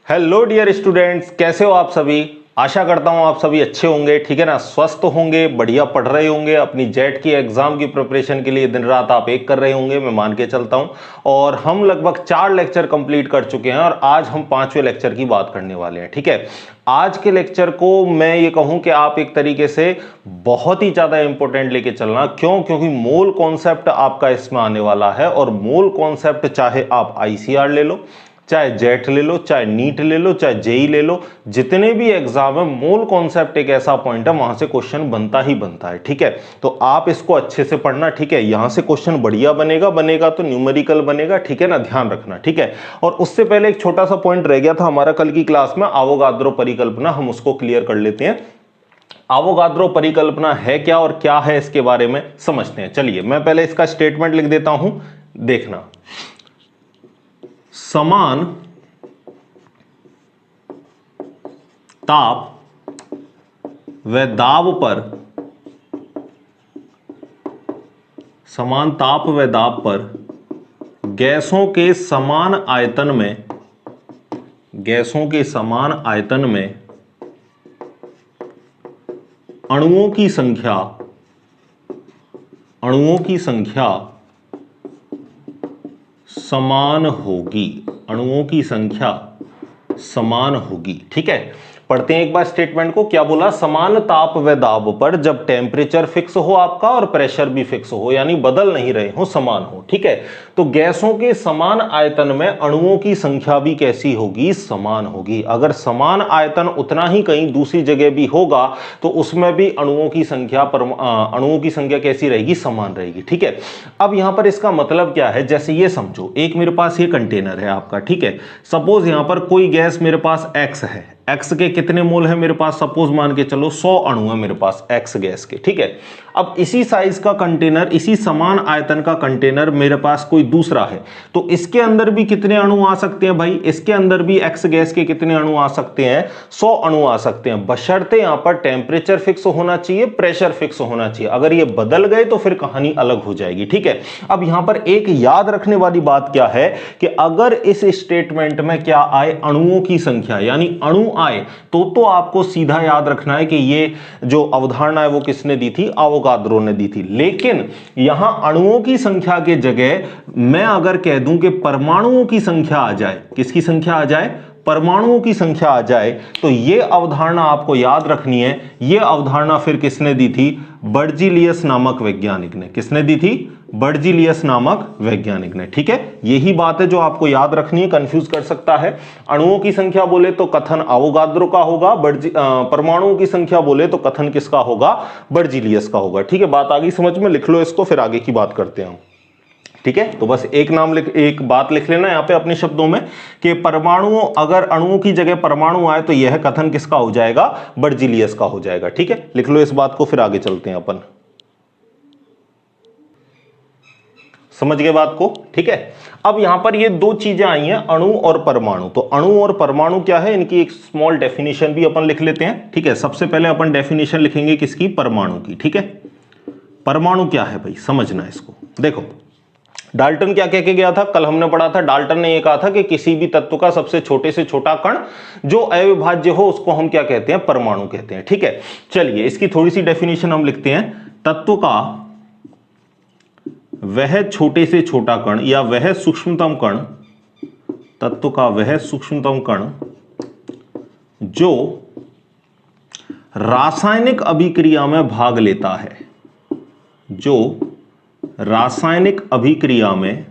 Hello dear students, कैसे हो आप सभी। आशा करता हूं आप सभी अच्छे होंगे, ठीक है ना, स्वस्थ होंगे, बढ़िया पढ़ रहे होंगे, अपनी जेट की एग्जाम की प्रिपरेशन के लिए दिन रात आप एक कर रहे होंगे, मैं मान के चलता हूं। और हम लगभग 4 लेक्चर कंप्लीट कर चुके हैं और आज हम 5वें लेक्चर की बात करने वाले हैं, ठीक है। आज के लेक्चर को मैं ये कहूं कि आप एक तरीके से बहुत ही ज्यादा इंपॉर्टेंट लेके चलना। क्योंकि मूल कॉन्सेप्ट आपका इसमें आने वाला है और मूल कॉन्सेप्ट चाहे आप आईसीआर ले लो, चाहे जेट ले लो, चाहे नीट ले लो, चाहे जेई ले लो, जितने भी एग्जाम है मूल कॉन्सेप्ट एक ऐसा पॉइंट है वहां से क्वेश्चन बनता ही बनता है, ठीक है। तो आप इसको अच्छे से पढ़ना, ठीक है। यहां से क्वेश्चन बढ़िया बनेगा तो न्यूमेरिकल बनेगा, ठीक है ना, ध्यान रखना, ठीक है। और उससे पहले एक छोटा सा पॉइंट रह गया था हमारा कल की क्लास में, आवोगाद्रो परिकल्पना, हम उसको क्लियर कर लेते हैं। आवोगाद्रो परिकल्पना है क्या और क्या है इसके बारे में समझते हैं। चलिए मैं पहले इसका स्टेटमेंट लिख देता हूं, देखना। समान ताप व दाब पर, समान ताप व दाब पर गैसों के समान आयतन में, गैसों के समान आयतन में अणुओं की संख्या, अणुओं की संख्या समान होगी, अणुओं की संख्या समान होगी, ठीक है। पढ़ते हैं एक बार स्टेटमेंट को। क्या बोला? समान ताप व दाब पर जब टेम्परेचर फिक्स हो आपका और प्रेशर भी फिक्स हो, यानी बदल नहीं रहे हो, समान हो, ठीक है, तो गैसों के समान आयतन में अणुओं की संख्या भी कैसी होगी? समान होगी। अगर समान आयतन उतना ही कहीं दूसरी जगह भी होगा तो उसमें भी अणुओं की संख्या अणुओं की संख्या कैसी रहेगी? समान रहेगी, ठीक है। अब यहां पर इसका मतलब क्या है, जैसे ये समझो, एक मेरे पास ये कंटेनर है आपका, ठीक है। सपोज यहां पर कोई गैस मेरे पास एक्स है, एक्स के कितने मोल है मेरे पास? सपोज मान के चलो 100 अणु है मेरे पास एक्स गैस के, ठीक है। अब इसी साइज का कंटेनर, इसी समान आयतन का कंटेनर मेरे पास कोई दूसरा है, तो इसके अंदर भी कितने अणु आ सकते हैं भाई? इसके अंदर भी एक्स गैस के कितने अणु आ सकते हैं? 100 अणु आ सकते हैं, बशर्ते यहां पर टेम्परेचर फिक्स होना चाहिए, प्रेशर फिक्स होना चाहिए। अगर ये बदल गए तो फिर कहानी अलग हो जाएगी, ठीक है। अब यहां पर एक याद रखने वाली बात क्या है कि अगर इस स्टेटमेंट में क्या आए? अणुओं की संख्या, यानी अणु आए तो आपको सीधा याद रखना है कि ये जो अवधारणा है वो किसने दी थी? आवोगाद्रो ने दी थी। लेकिन यहां अणुओं की संख्या के जगह मैं अगर कह दूं कि परमाणुओं की संख्या आ जाए, किसकी संख्या आ जाए? परमाणुओं की संख्या आ जाए, तो यह अवधारणा आपको याद रखनी है। यह अवधारणा फिर किसने दी थी? बर्जीलियस नामक वैज्ञानिक ने। किसने दी थी? बर्जीलियस नामक वैज्ञानिक ने, ठीक है। यही बात है जो आपको याद रखनी है, कंफ्यूज कर सकता है। अणुओं की संख्या बोले तो कथन आवोगाद्रो का होगा, परमाणुओं की संख्या बोले तो कथन किसका होगा? बर्जीलियस का होगा, ठीक है। बात आ गई समझ में? लिख लो इसको, फिर आगे की बात करते हैं, ठीक है। तो बस एक नाम एक बात लिख लेना यहां पे अपने शब्दों में कि परमाणुओं, अगर अणुओं की जगह परमाणु आए तो यह कथन किसका हो जाएगा? बर्जीलियस का हो जाएगा, ठीक है। लिख लो इस बात को, फिर आगे चलते हैं अपन। समझ गए बात को, ठीक है। अब यहां पर ये दो चीजें आई हैं, अणु और परमाणु। तो अणु और परमाणु क्या है, इनकी एक स्मॉल डेफिनेशन भी अपन लिख लेते हैं, ठीक है। सबसे पहले अपन डेफिनेशन लिखेंगे किसकी? परमाणु की, ठीक है। परमाणु क्या है भाई, समझना इसको। देखो डाल्टन क्या कह के गया था, कल हमने पढ़ा था। डाल्टन ने यह कहा था कि किसी भी तत्व का सबसे छोटे से छोटा कण जो अविभाज्य हो उसको हम क्या कहते हैं? परमाणु कहते हैं, ठीक है। चलिए इसकी थोड़ी सी डेफिनेशन हम लिखते हैं। तत्व का वह छोटे से छोटा कण या वह सूक्ष्मतम कण, तत्व का वह सूक्ष्मतम कण जो रासायनिक अभिक्रिया में भाग लेता है, जो रासायनिक अभिक्रिया में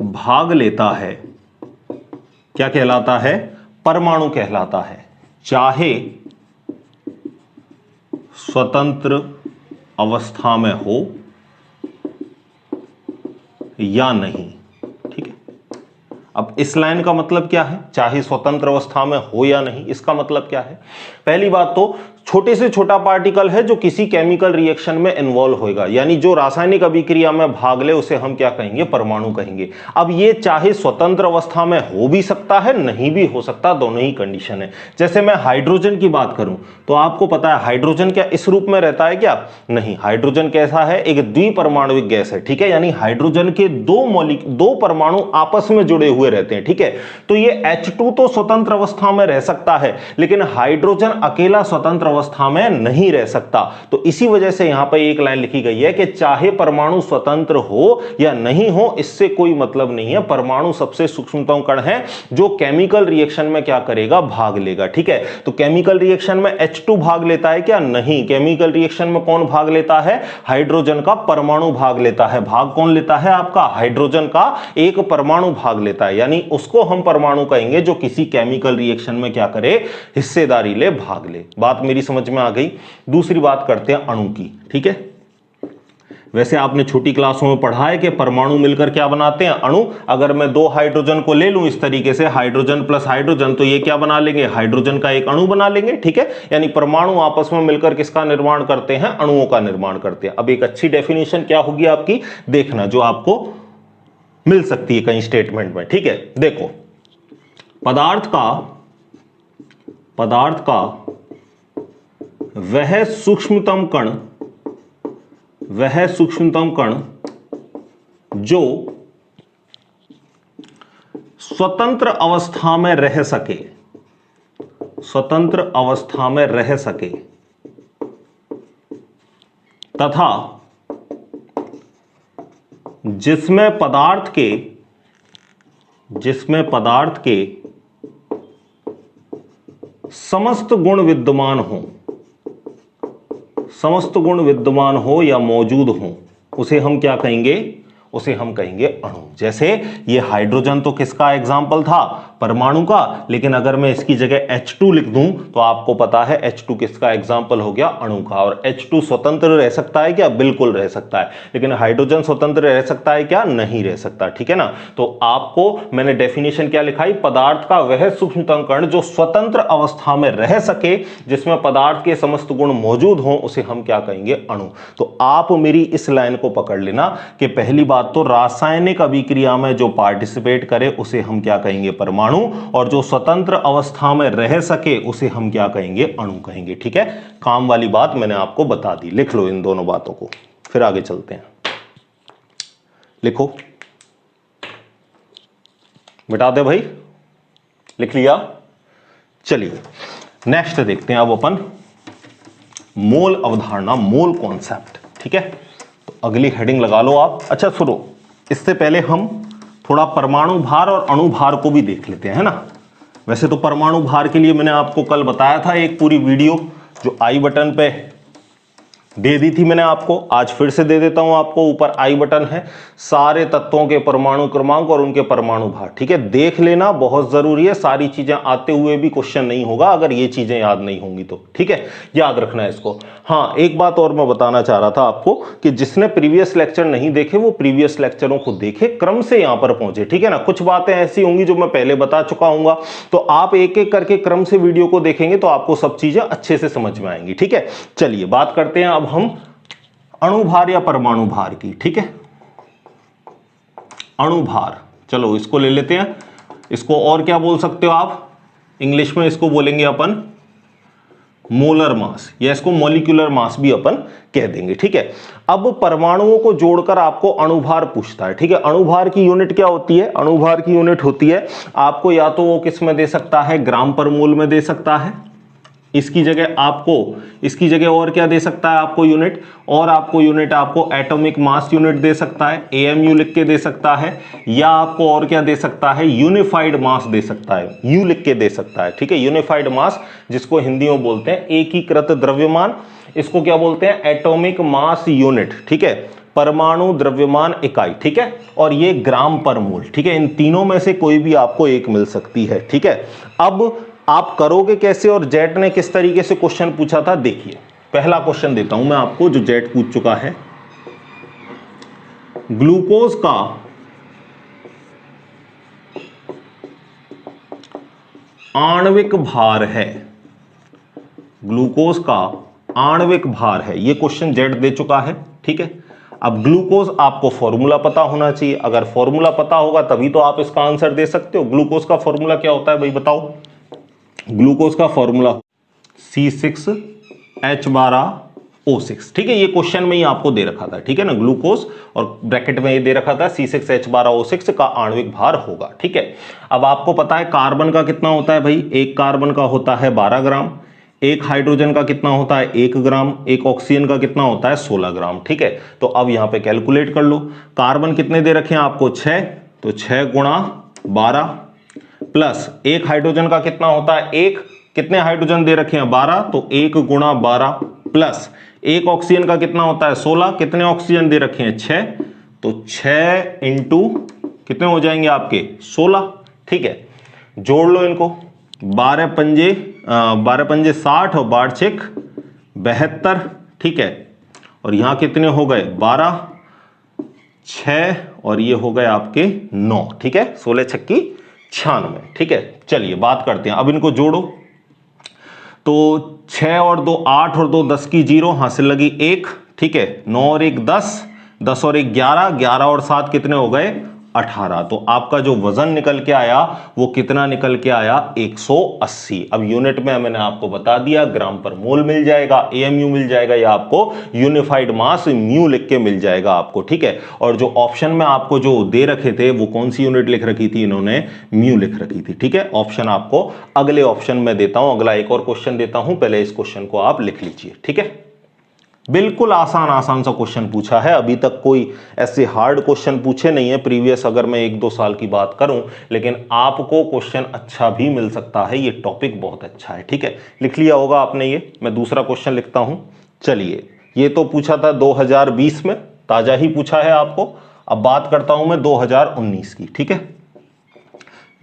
भाग लेता है, क्या कहलाता है? परमाणु कहलाता है, चाहे स्वतंत्र अवस्था में हो या नहीं, ठीक है। अब इस लाइन का मतलब क्या है? चाहे स्वतंत्र अवस्था में हो या नहीं, इसका मतलब क्या है? पहली बात तो छोटे से छोटा पार्टिकल है जो किसी केमिकल रिएक्शन में इन्वॉल्व होगा, यानी जो रासायनिक अभिक्रिया में भाग ले उसे हम क्या कहेंगे, परमाणु कहेंगे। अब ये चाहे स्वतंत्र अवस्था में हो भी सकता है, नहीं भी हो सकता, दोनों ही कंडीशन है। जैसे मैं हाइड्रोजन की बात करूं तो आपको पता है हाइड्रोजन क्या इस रूप में रहता है क्या, नहीं, हाइड्रोजन कैसा है, एक द्विपरमाणुविक गैस है, ठीक है, यानी हाइड्रोजन के दो परमाणु आपस में जुड़े हुए रहते हैं, ठीक है। तो ये H2 तो स्वतंत्र अवस्था में रह सकता है, लेकिन हाइड्रोजन अकेला स्वतंत्र अवस्था में नहीं रह सकता। तो इसी वजह से यहां पर एक लाइन लिखी गई है कि चाहे परमाणु स्वतंत्र हो या नहीं हो, इससे कोई मतलब नहीं है, परमाणु सबसे सूक्ष्मतम कण है जो केमिकल रिएक्शन में क्या करेगा, भाग लेगा, ठीक है। तो केमिकल रिएक्शन में H2 भाग लेता है क्या, नहीं, केमिकल रिएक्शन में कौन भाग लेता है, हाइड्रोजन का परमाणु भाग लेता है। भाग कौन लेता है, आपका हाइड्रोजन का एक परमाणु भाग लेता है, यानी उसको हम परमाणु कहेंगे जो किसी केमिकल रिएक्शन में क्या करे, हिस्सेदारी ले, भाग ले। बात मेरी समझ में आ गई। दूसरी बात करते हैं अणु की, ठीक है। वैसे आपने छोटी क्लासों में पढ़ा है कि परमाणु मिलकर क्या बनाते हैं, अणु। अगर मैं दो हाइड्रोजन को ले लूं इस तरीके से, हाइड्रोजन प्लस हाइड्रोजन, तो ये क्या बना लेंगे, हाइड्रोजन का एक अणु बना लेंगे, ठीक है। यानी परमाणु आपस में मिलकर किसका निर्माण करते हैं, अणुओं का निर्माण करते हैं। अब एक अच्छी डेफिनेशन क्या होगी आपकी, देखना, जो आपको मिल सकती है कहीं स्टेटमेंट में, ठीक है। देखो, पदार्थ का वह सूक्ष्मतम कण जो स्वतंत्र अवस्था में रह सके तथा जिसमें पदार्थ के समस्त गुण विद्यमान हो या मौजूद हो, उसे हम क्या कहेंगे, उसे हम कहेंगे अणु। जैसे ये हाइड्रोजन तो किसका एग्जाम्पल था, परमाणु का, लेकिन अगर मैं इसकी जगह H2 लिख दूं तो आपको पता है H2 किसका एग्जाम्पल हो गया, अणु का। और H2 स्वतंत्र रह सकता है क्या, बिल्कुल रह सकता है, लेकिन हाइड्रोजन स्वतंत्र रह सकता है क्या, नहीं रह सकता, ठीक है ना। तो आपको मैंने डेफिनेशन क्या लिखाई, पदार्थ का वह सूक्ष्मतम कण जो स्वतंत्र अवस्था में रह सके, जिसमें पदार्थ के समस्त गुण मौजूद हों, उसे हम क्या कहेंगे, अणु। तो आप मेरी इस लाइन को पकड़ लेना कि पहली बात तो रासायनिक अभिक्रिया में जो पार्टिसिपेट करे उसे हम क्या कहेंगे, परमाणु, और जो स्वतंत्र अवस्था में रह सके उसे हम क्या कहेंगे, अणु कहेंगे, ठीक है। काम वाली बात मैंने आपको बता दी, लिख लो इन दोनों बातों को, फिर आगे चलते हैं। लिखो, मिटा दे भाई, लिख लिया। चलिए नेक्स्ट देखते हैं अब अपन मोल अवधारणा, मोल कॉन्सेप्ट, ठीक है। तो अगली हेडिंग लगा लो आप। अच्छा सुनो, इससे पहले हम थोड़ा परमाणु भार और अणु भार को भी देख लेते हैं, है ना। वैसे तो परमाणु भार के लिए मैंने आपको कल बताया था एक पूरी वीडियो, जो आई बटन पे दे दी थी मैंने आपको, आज फिर से दे देता हूं आपको। ऊपर आई बटन है, सारे तत्वों के परमाणु क्रमांक और उनके परमाणु भार, ठीक है, देख लेना, बहुत जरूरी है। सारी चीजें आते हुए भी क्वेश्चन नहीं होगा अगर ये चीजें याद नहीं होंगी तो, ठीक है, याद रखना है इसको। हाँ, एक बात और मैं बताना चाह रहा था आपको कि जिसने प्रीवियस लेक्चर नहीं देखे वो प्रीवियस लेक्चरों को देखे, क्रम से यहां पर पहुंचे, ठीक है ना। कुछ बातें ऐसी होंगी जो मैं पहले बता चुका हूंगा, तो आप एक एक करके क्रम से वीडियो को देखेंगे तो आपको सब चीजें अच्छे से समझ में आएंगी, ठीक है। चलिए बात करते हैं अब हम अणु भार या परमाणु भार की, ठीक है। अणु भार, चलो इसको ले लेते हैं। इसको और क्या बोल सकते हो आप, इंग्लिश में इसको बोलेंगे अपन मोलर मास, या इसको मॉलिक्यूलर मास भी अपन कह देंगे, ठीक है। अब परमाणुओं को जोड़कर आपको अणुभार पूछता है, ठीक है। अणुभार की यूनिट क्या होती है, अणुभार की यूनिट होती है आपको, या तो वो किस में दे सकता है, ग्राम पर मोल में दे सकता है, इसकी जगह और क्या दे सकता है आपको यूनिट, और आपको यूनिट आपको एटॉमिक मास यूनिट दे सकता है, AMU लिख के दे सकता है, या आपको और क्या दे सकता है, यूनिफाइड मास दे सकता है, यू लिख के दे सकता है, ठीक है। यूनिफाइड मास, जिसको हिंदी में बोलते हैं एकीकृत द्रव्यमान, इसको क्या बोलते हैं, एटॉमिक मास यूनिट, ठीक है, परमाणु द्रव्यमान इकाई, ठीक है। और ये ग्राम पर मोल, ठीक है। इन तीनों में से कोई भी आपको एक मिल सकती है, ठीक है। अब आप करोगे कैसे, और जेट ने किस तरीके से क्वेश्चन पूछा था, देखिए। पहला क्वेश्चन देता हूं मैं आपको जो जेट पूछ चुका है। ग्लूकोज का आणविक भार है, ग्लूकोज का आणविक भार है, ये क्वेश्चन जेड दे चुका है, ठीक है। अब ग्लूकोज आपको फॉर्मूला पता होना चाहिए, अगर फॉर्मूला पता होगा तभी तो आप इसका आंसर दे सकते हो। ग्लूकोज का फॉर्मूला क्या होता है भाई बताओ? ग्लूकोज का फॉर्मूला C6H12O6, ठीक है। ये क्वेश्चन में ही आपको दे रखा था, ठीक है ना, ग्लूकोज, और ब्रैकेट में ये दे रखा था C6H12O6 का आणविक भार होगा, ठीक है। अब आपको पता है कार्बन का कितना होता है भाई? एक कार्बन का होता है 12 ग्राम, एक हाइड्रोजन का कितना होता है 1 ग्राम, एक ऑक्सीजन का कितना होता है 16 ग्राम, ठीक है। तो अब यहां पे कैलकुलेट कर लो, कार्बन कितने दे रखे हैं आपको 6, तो 6 गुणा 12 प्लस एक हाइड्रोजन का कितना होता है 1, कितने हाइड्रोजन दे रखे हैं 12, तो 1 गुणा 12 प्लस एक ऑक्सीजन का कितना होता है 16, कितने ऑक्सीजन दे रखे हैं 6, तो 6 इंटू कितने हो जाएंगे आपके 16, ठीक है। जोड़ लो इनको, 12 पंजे 60 और 12 छेक 72, ठीक है। और यहां कितने हो गए 12, 6 और ये हो गए आपके 9, ठीक है। 16 छक्की 96, ठीक है। चलिए बात करते हैं, अब इनको जोड़ो, तो 6 और 2 8 और 2 10 की 0, हासिल लगी 1, ठीक है। 9 और 1 10, 10 और 1 11, 11 और 7 कितने हो गए 18। तो आपका जो वजन निकल के आया वो कितना निकल के आया 180। अब यूनिट में मैंने आपको बता दिया, ग्राम पर मोल मिल जाएगा, एएमयू मिल जाएगा, या आपको यूनिफाइड मास म्यू लिख के मिल जाएगा आपको, ठीक है। और जो ऑप्शन में आपको जो दे रखे थे वो कौन सी यूनिट लिख रखी थी, इन्होंने म्यू लिख रखी थी, ठीक है। ऑप्शन आपको अगले ऑप्शन में देता हूं, अगला एक और क्वेश्चन देता हूं, पहले इस क्वेश्चन को आप लिख लीजिए, ठीक है। बिल्कुल आसान सा क्वेश्चन पूछा है, अभी तक कोई ऐसे हार्ड क्वेश्चन पूछे नहीं है प्रीवियस, अगर मैं 1-2 साल की बात करूं, लेकिन आपको क्वेश्चन अच्छा भी मिल सकता है, ये टॉपिक बहुत अच्छा है, ठीक है। लिख लिया होगा आपने ये, मैं दूसरा क्वेश्चन लिखता हूं। चलिए, ये तो पूछा था 2020 में, ताजा ही पूछा है आपको। अब बात करता हूं मैं 2019 की, ठीक है।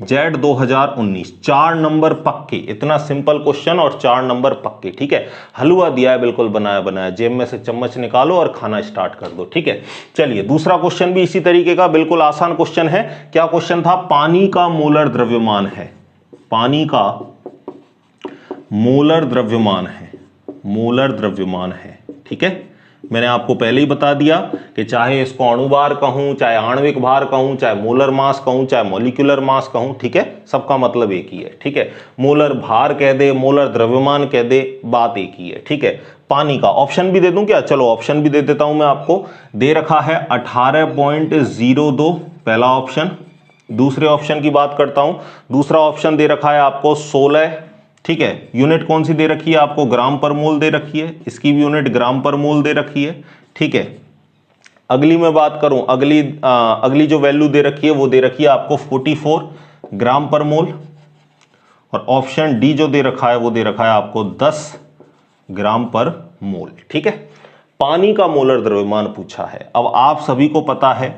जेड 2019, 4 नंबर पक्के, इतना सिंपल क्वेश्चन और 4 नंबर पक्के, ठीक है। हलवा दिया है बिल्कुल बनाया बनाया, जेब में से चम्मच निकालो और खाना स्टार्ट कर दो, ठीक है। चलिए दूसरा क्वेश्चन भी इसी तरीके का बिल्कुल आसान क्वेश्चन है। क्या क्वेश्चन था? पानी का मोलर द्रव्यमान है, पानी का मोलर द्रव्यमान है, मोलर द्रव्यमान है, ठीक है। मैंने आपको पहले ही बता दिया कि चाहे इसको अणुभार कहूं, चाहे आणविक भार कहूं, चाहे मोलर मास कहूं, चाहे मॉलिक्यूलर मास कहूं, ठीक है, सबका मतलब एक ही है, ठीक है। मोलर भार कह दे, मोलर द्रव्यमान कह दे, बात एक ही है, ठीक है। पानी का ऑप्शन भी दे दूं क्या? चलो ऑप्शन भी दे देता हूं मैं आपको। दे रखा है 18.02 पहला ऑप्शन। दूसरे ऑप्शन की बात करता हूं, दूसरा ऑप्शन दे रखा है आपको 16, ठीक है। यूनिट कौन सी दे रखी है आपको? ग्राम पर मोल दे रखी है, इसकी भी यूनिट ग्राम पर मोल दे रखी है, ठीक है। अगली मैं बात करूं, अगली जो वैल्यू दे रखी है वो दे रखी है आपको 44 ग्राम पर मोल। और ऑप्शन डी जो दे रखा है वो दे रखा है आपको 10 ग्राम पर मोल, ठीक है। पानी का मोलर द्रव्यमान पूछा है। अब आप सभी को पता है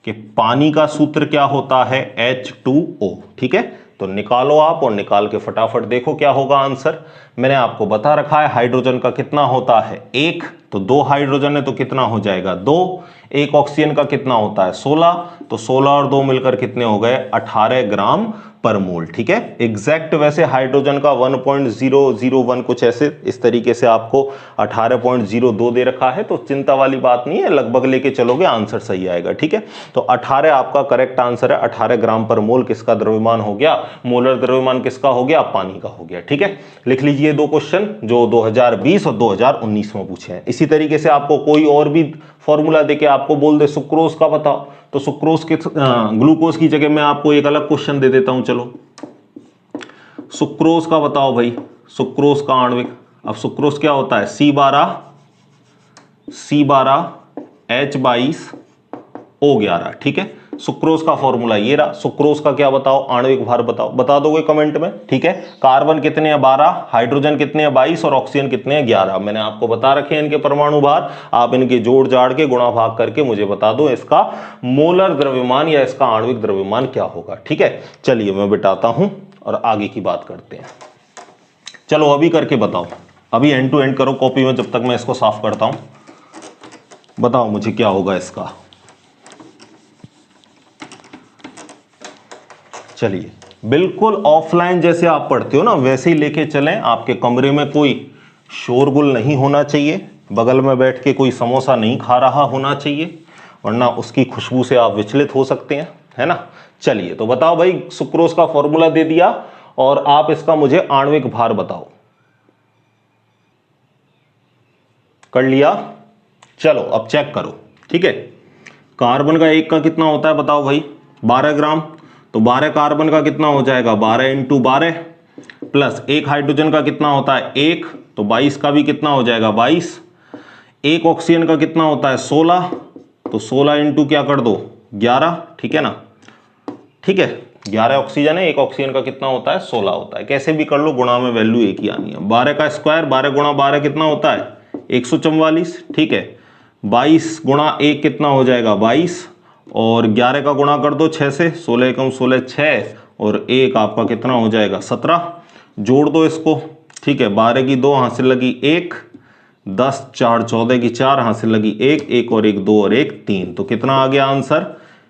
कि पानी का सूत्र क्या होता है? H2O, ठीक है। तो निकालो आप और निकाल के फटाफट देखो क्या होगा आंसर। मैंने आपको बता रखा है हाइड्रोजन का कितना होता है 1, तो 2 हाइड्रोजन है तो कितना हो जाएगा 2, एक ऑक्सीजन का कितना होता है 16, तो 16 और 2 मिलकर कितने हो गए 18 ग्राम पर मोल, ठीक है। एग्जैक्ट वैसे हाइड्रोजन का 1.001 कुछ ऐसे इस तरीके से आपको 18.02 दे रखा है, तो चिंता वाली बात नहीं है, लगभग लेके चलोगे आंसर सही आएगा, ठीक है। तो 18 आपका करेक्ट आंसर है। 18 ग्राम पर मोल किसका द्रव्यमान हो गया? मोलर द्रव्यमान किसका हो गया? पानी का हो गया, ठीक है। लिख लीजिए 2 क्वेश्चन जो 2020 और 2019 में पूछे हैं। इसी तरीके से आपको कोई और भी फॉर्मूला देके आपको बोल दे सुक्रोज का बताओ, तो सुक्रोज के ग्लूकोज की जगह मैं आपको एक अलग क्वेश्चन दे देता हूं। चलो सुक्रोज का बताओ भाई, सुक्रोज का आणविक। अब सुक्रोज क्या होता है? C12H22O11, ठीक है। सुक्रोज का फॉर्मूला ये रहा। सुक्रोज का क्या बताओ? आणविक भार बताओ, बता दोगे कमेंट में, ठीक है। कार्बन कितने हैं 12, हाइड्रोजन कितने हैं 22 और ऑक्सीजन कितने हैं 11। मैंने आपको बता रखे हैं इनके परमाणु भार, आप इनके जोड़ जाड़ के गुणा भाग करके मुझे बता दो इसका मोलर द्रव्यमान या इसका आणविक द्रव्यमान क्या होगा, ठीक है। चलिए मैं बिठाता हूं और आगे की बात करते हैं। चलो अभी करके बताओ, अभी एंड टू एंड करो कॉपी में, जब तक मैं इसको साफ करता हूं। बताओ मुझे क्या होगा इसका। चलिए बिल्कुल ऑफलाइन जैसे आप पढ़ते हो ना वैसे ही लेके चलें। आपके कमरे में कोई शोरगुल नहीं होना चाहिए, बगल में बैठ के कोई समोसा नहीं खा रहा होना चाहिए, वरना उसकी खुशबू से आप विचलित हो सकते हैं, है ना। चलिए तो बताओ भाई, सुक्रोज का फॉर्मूला दे दिया और आप इसका मुझे आणविक भार बताओ। कर लिया? चलो अब चेक करो, ठीक है। कार्बन का एक का कितना होता है बताओ भाई, 12 ग्राम। तो 12 कार्बन का कितना हो जाएगा, 12 इंटू 12 प्लस एक हाइड्रोजन का कितना होता है 1, तो 22 का भी कितना हो जाएगा 22। एक ऑक्सीजन का कितना होता है 16, तो 16 इंटू क्या कर दो 11, ठीक है ना। ठीक है, 11 ऑक्सीजन है, एक ऑक्सीजन का कितना होता है 16 होता है। कैसे भी कर लो, गुणा में वैल्यू एक ही आनी है। 12 का स्क्वायर 12 गुणा 12 कितना होता है 144, ठीक है। 22 गुणा 1 कितना हो जाएगा 22, और 11 का गुणा कर दो 6 से, 16 एकम 16 6, और 1 आपका कितना हो जाएगा 17। जोड़ दो इसको, ठीक है। 12 की 2 हाथ से लगी 1, 10 4 14 की 4 हाथ से लगी 1, 1 और 1 2 और 1 3, तो कितना आ गया आंसर,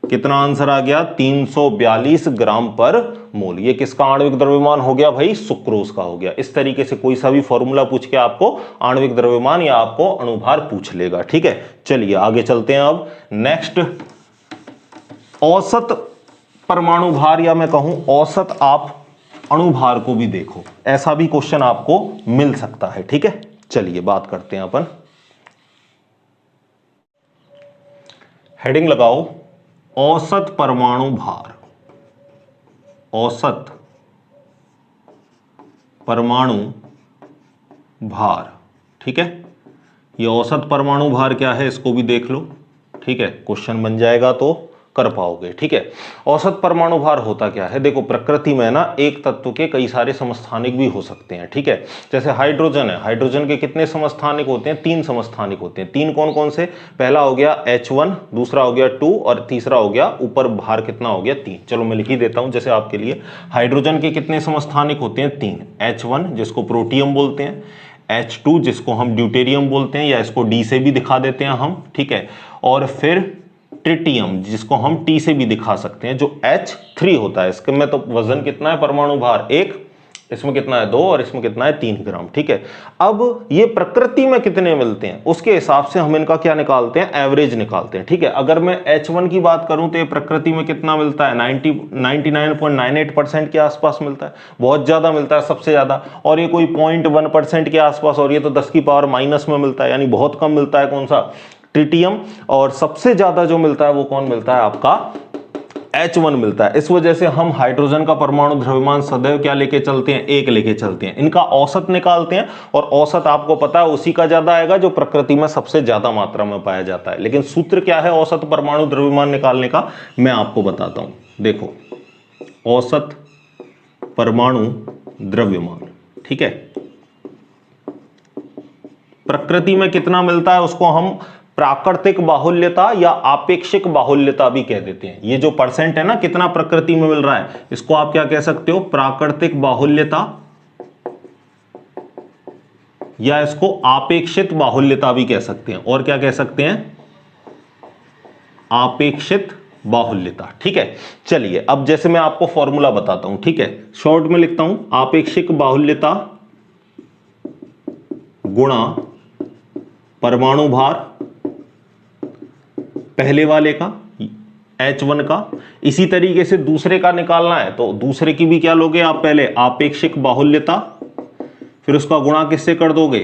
कितना आंसर आ गया 342 ग्राम पर मोल। ये किसका आणविक द्रव्यमान हो गया भाई, सुक्रोज का हो गया। इस तरीके से कोई सा भी फॉर्मूला पूछ के आपको आणविक द्रव्यमान या आपको अणुभार पूछ लेगा, ठीक है। चलिए आगे चलते हैं। अब नेक्स्ट, औसत परमाणु भार, या मैं कहूं औसत आप अणुभार को भी देखो, ऐसा भी क्वेश्चन आपको मिल सकता है, ठीक है। चलिए बात करते हैं अपन, हेडिंग लगाओ औसत परमाणु भार। औसत परमाणु भार, ठीक है। ये औसत परमाणु भार क्या है इसको भी देख लो, ठीक है। क्वेश्चन बन जाएगा तो कर पाओगे, ठीक है। औसत परमाणु भार होता क्या है, देखो प्रकृति में ना एक तत्व के कई सारे समस्थानिक भी हो सकते हैं, ठीक है। जैसे हाइड्रोजन है, हाइड्रोजन के कितने समस्थानिक होते हैं, 3 समस्थानिक होते हैं। 3 कौन कौन से, पहला हो गया H1, दूसरा हो गया 2 और तीसरा हो गया ऊपर भार कितना हो गया 3। चलो मैं लिख ही देता हूं जैसे आपके लिए। हाइड्रोजन के कितने समस्थानिक होते हैं 3, H1 जिसको प्रोटियम बोलते हैं, H2 जिसको हम ड्यूटेरियम बोलते हैं, या इसको D से भी दिखा देते हैं हम, ठीक है। और फिर ट्रिटियम जिसको हम T से भी दिखा सकते हैं, जो H3 होता है। इसके में तो वजन कितना है परमाणु भार 1, इसमें कितना है 2 और इसमें कितना है 3 ग्राम, ठीक है। अब ये प्रकृति में कितने मिलते हैं उसके हिसाब से हम इनका क्या निकालते हैं, एवरेज निकालते हैं, ठीक है। अगर मैं H1 की बात करूं तो ये प्रकृति में कितना मिलता है 99.98% के आसपास मिलता है, बहुत ज्यादा मिलता है, सबसे ज्यादा। और ये कोई 0.1% के आसपास, और ये तो 10 की पावर माइनस में मिलता है, यानी बहुत कम मिलता है। कौन सा, ट्रिटियम। और सबसे ज्यादा जो मिलता है वो कौन मिलता है आपका, H1 मिलता है। इस वजह से हम हाइड्रोजन का परमाणु द्रव्यमान सदैव क्या लेके चलते हैं, 1 लेके चलते हैं। इनका औसत निकालते हैं, और औसत आपको पता है उसी का ज्यादा आएगा जो प्रकृति में सबसे ज्यादा मात्रा में पाया जाता है। लेकिन सूत्र क्या है औसत परमाणु द्रव्यमान निकालने का, मैं आपको बताता हूं। देखो औसत परमाणु द्रव्यमान, ठीक है, प्रकृति में कितना मिलता है उसको हम प्राकृतिक बाहुल्यता या आपेक्षिक बाहुल्यता भी कह देते हैं। ये जो परसेंट है ना, कितना प्रकृति में मिल रहा है, इसको आप क्या कह सकते हो, प्राकृतिक बाहुल्यता, या इसको आपेक्षित बाहुल्यता भी कह सकते हैं। और क्या कह सकते हैं, आपेक्षित बाहुल्यता, ठीक है। चलिए अब जैसे मैं आपको फॉर्मूला बताता हूं, ठीक है, शॉर्ट में लिखता हूं, आपेक्षिक बाहुल्यता गुणा परमाणु भार, पहले वाले का H1 का। इसी तरीके से दूसरे का निकालना है तो दूसरे की भी क्या लोगे आप, पहले आपेक्षिक बाहुल्यता, फिर उसका गुणा किससे कर दोगे,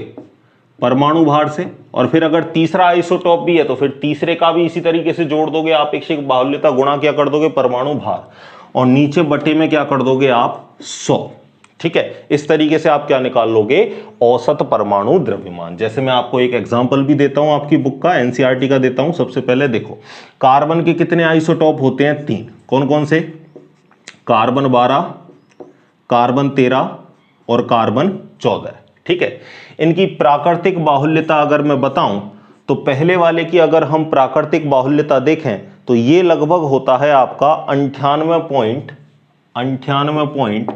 परमाणु भार से। और फिर अगर तीसरा आइसोटॉप भी है तो फिर तीसरे का भी इसी तरीके से जोड़ दोगे, आपेक्षिक बाहुल्यता गुणा क्या कर दोगे, परमाणु भार, और नीचे बटे में क्या कर दोगे आप 100, ठीक है। इस तरीके से आप क्या निकाल लोगे, औसत परमाणु द्रव्यमान। जैसे मैं आपको एक एग्जांपल भी देता हूं आपकी बुक का, एनसीईआरटी का देता हूं। सबसे पहले देखो, कार्बन के कितने आइसोटॉप होते हैं 3, कौन कौन से, कार्बन 12, कार्बन 13 और कार्बन 14, ठीक है। इनकी प्राकृतिक बाहुल्यता अगर मैं बताऊं तो पहले वाले की अगर हम प्राकृतिक बाहुल्यता देखें तो ये लगभग होता है आपका 98.98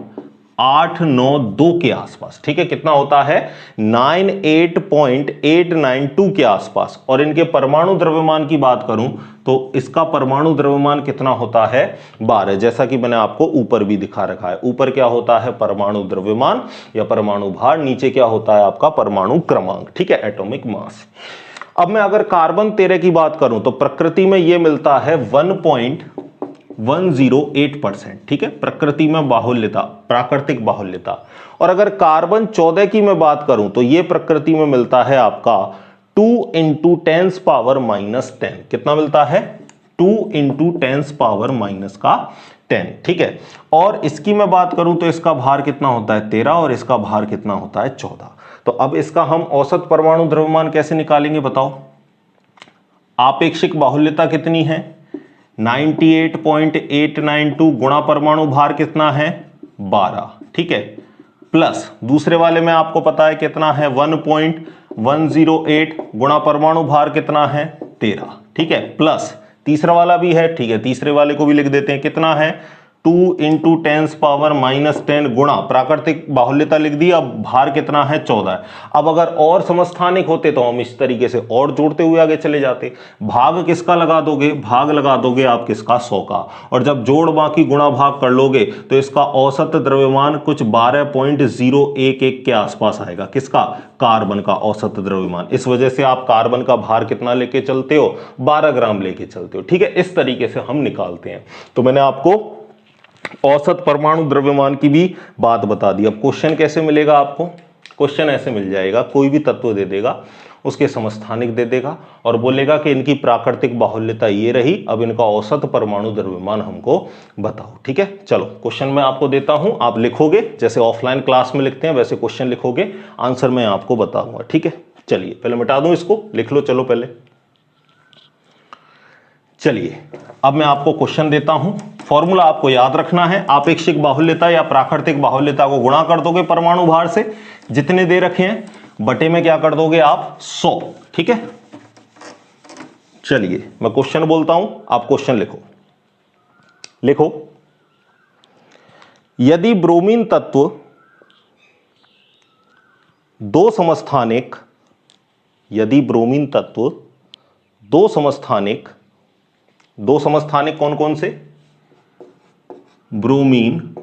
9892 के आसपास, ठीक है। कितना होता है 98.892 के आसपास। और इनके परमाणु द्रव्यमान की बात करूं तो इसका परमाणु द्रव्यमान कितना होता है 12, जैसा कि मैंने आपको ऊपर भी दिखा रखा है। ऊपर क्या होता है परमाणु द्रव्यमान या परमाणु भार, नीचे क्या होता है आपका परमाणु क्रमांक, ठीक है, एटॉमिक मास। अब मैं अगर कार्बन 13 की बात करूं तो प्रकृति में यह मिलता है 1.108%, ठीक है, प्रकृति में बाहुल्यता, प्राकृतिक बाहुल्यता। और अगर कार्बन 14 की मैं बात करूं तो यह प्रकृति में मिलता है आपका 2 × 10⁻⁻10। कितना मिलता है 2 × 10⁻⁻10, ठीक है। और इसकी मैं बात करूं तो इसका भार कितना होता है 13 और इसका भार कितना होता है 14। तो अब इसका हम औसत परमाणु द्रव्यमान कैसे निकालेंगे बताओ। आपेक्षिक बाहुल्यता कितनी है 98.892 गुणा परमाणु भार कितना है 12, ठीक है, प्लस दूसरे वाले में आपको पता है कितना है 1.108 गुणा परमाणु भार कितना है 13, ठीक है, प्लस तीसरा वाला भी है, ठीक है, तीसरे वाले को भी लिख देते हैं, कितना है 2 × 10⁻⁻10 गुणा प्राकृतिक बाहुल्यता लिख दी। अब भार कितना है 14। अब अगर और समस्थानिक होते तो हम इस तरीके से और जोड़ते हुए आगे चले जाते। भाग किसका लगा दोगे, भाग लगा दोगे आप किसका 100 का, और जब जोड़ बाकी गुणा भाग कर लोगे तो इसका औसत द्रव्यमान कुछ 12.011 के आसपास आएगा। किसका, कार्बन का औसत द्रव्यमान। इस वजह से आप कार्बन का भार कितना लेके चलते हो 12 ग्राम लेके चलते हो, ठीक है। इस तरीके से हम निकालते हैं। तो मैंने आपको औसत परमाणु द्रव्यमान की भी बात बता दी। अब क्वेश्चन कैसे मिलेगा आपको, क्वेश्चन ऐसे मिल जाएगा, कोई भी तत्व दे देगा, उसके समस्थानिक दे देगा और बोलेगा कि इनकी प्राकृतिक बाहुल्यता ये रही, अब इनका औसत परमाणु द्रव्यमान हमको बताओ, ठीक है। चलो क्वेश्चन मैं आपको देता हूं, आप लिखोगे जैसे ऑफलाइन क्लास में लिखते हैं वैसे क्वेश्चन लिखोगे, आंसर मैं आपको बताऊंगा, ठीक है। चलिए पहले मिटा दूं इसको, लिख लो चलो पहले। चलिए अब मैं आपको क्वेश्चन देता हूं, फॉर्मूला आपको याद रखना है। आपेक्षिक बाहुल्यता या प्राकृतिक बाहुल्यता को गुणा कर दोगे परमाणु भार से, जितने दे रखे हैं, बटे में क्या कर दोगे आप 100, ठीक है। चलिए मैं क्वेश्चन बोलता हूं, आप क्वेश्चन लिखो। लिखो, यदि ब्रोमीन तत्व दो समस्थानिक, यदि ब्रोमीन तत्व दो समस्थानिक, दो समस्थानिक कौन कौन से, ब्रोमीन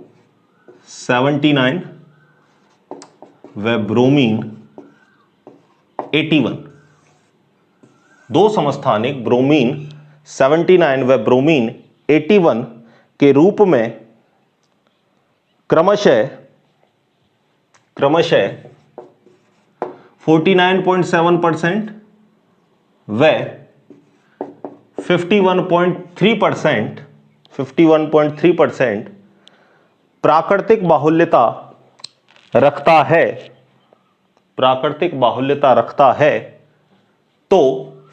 79 व ब्रोमीन 81, दो समस्थानिक ब्रोमीन 79 व ब्रोमीन 81 के रूप में क्रमशः 49.7% व 51.3% प्राकृतिक बाहुल्यता रखता है, प्राकृतिक बाहुल्यता रखता है, तो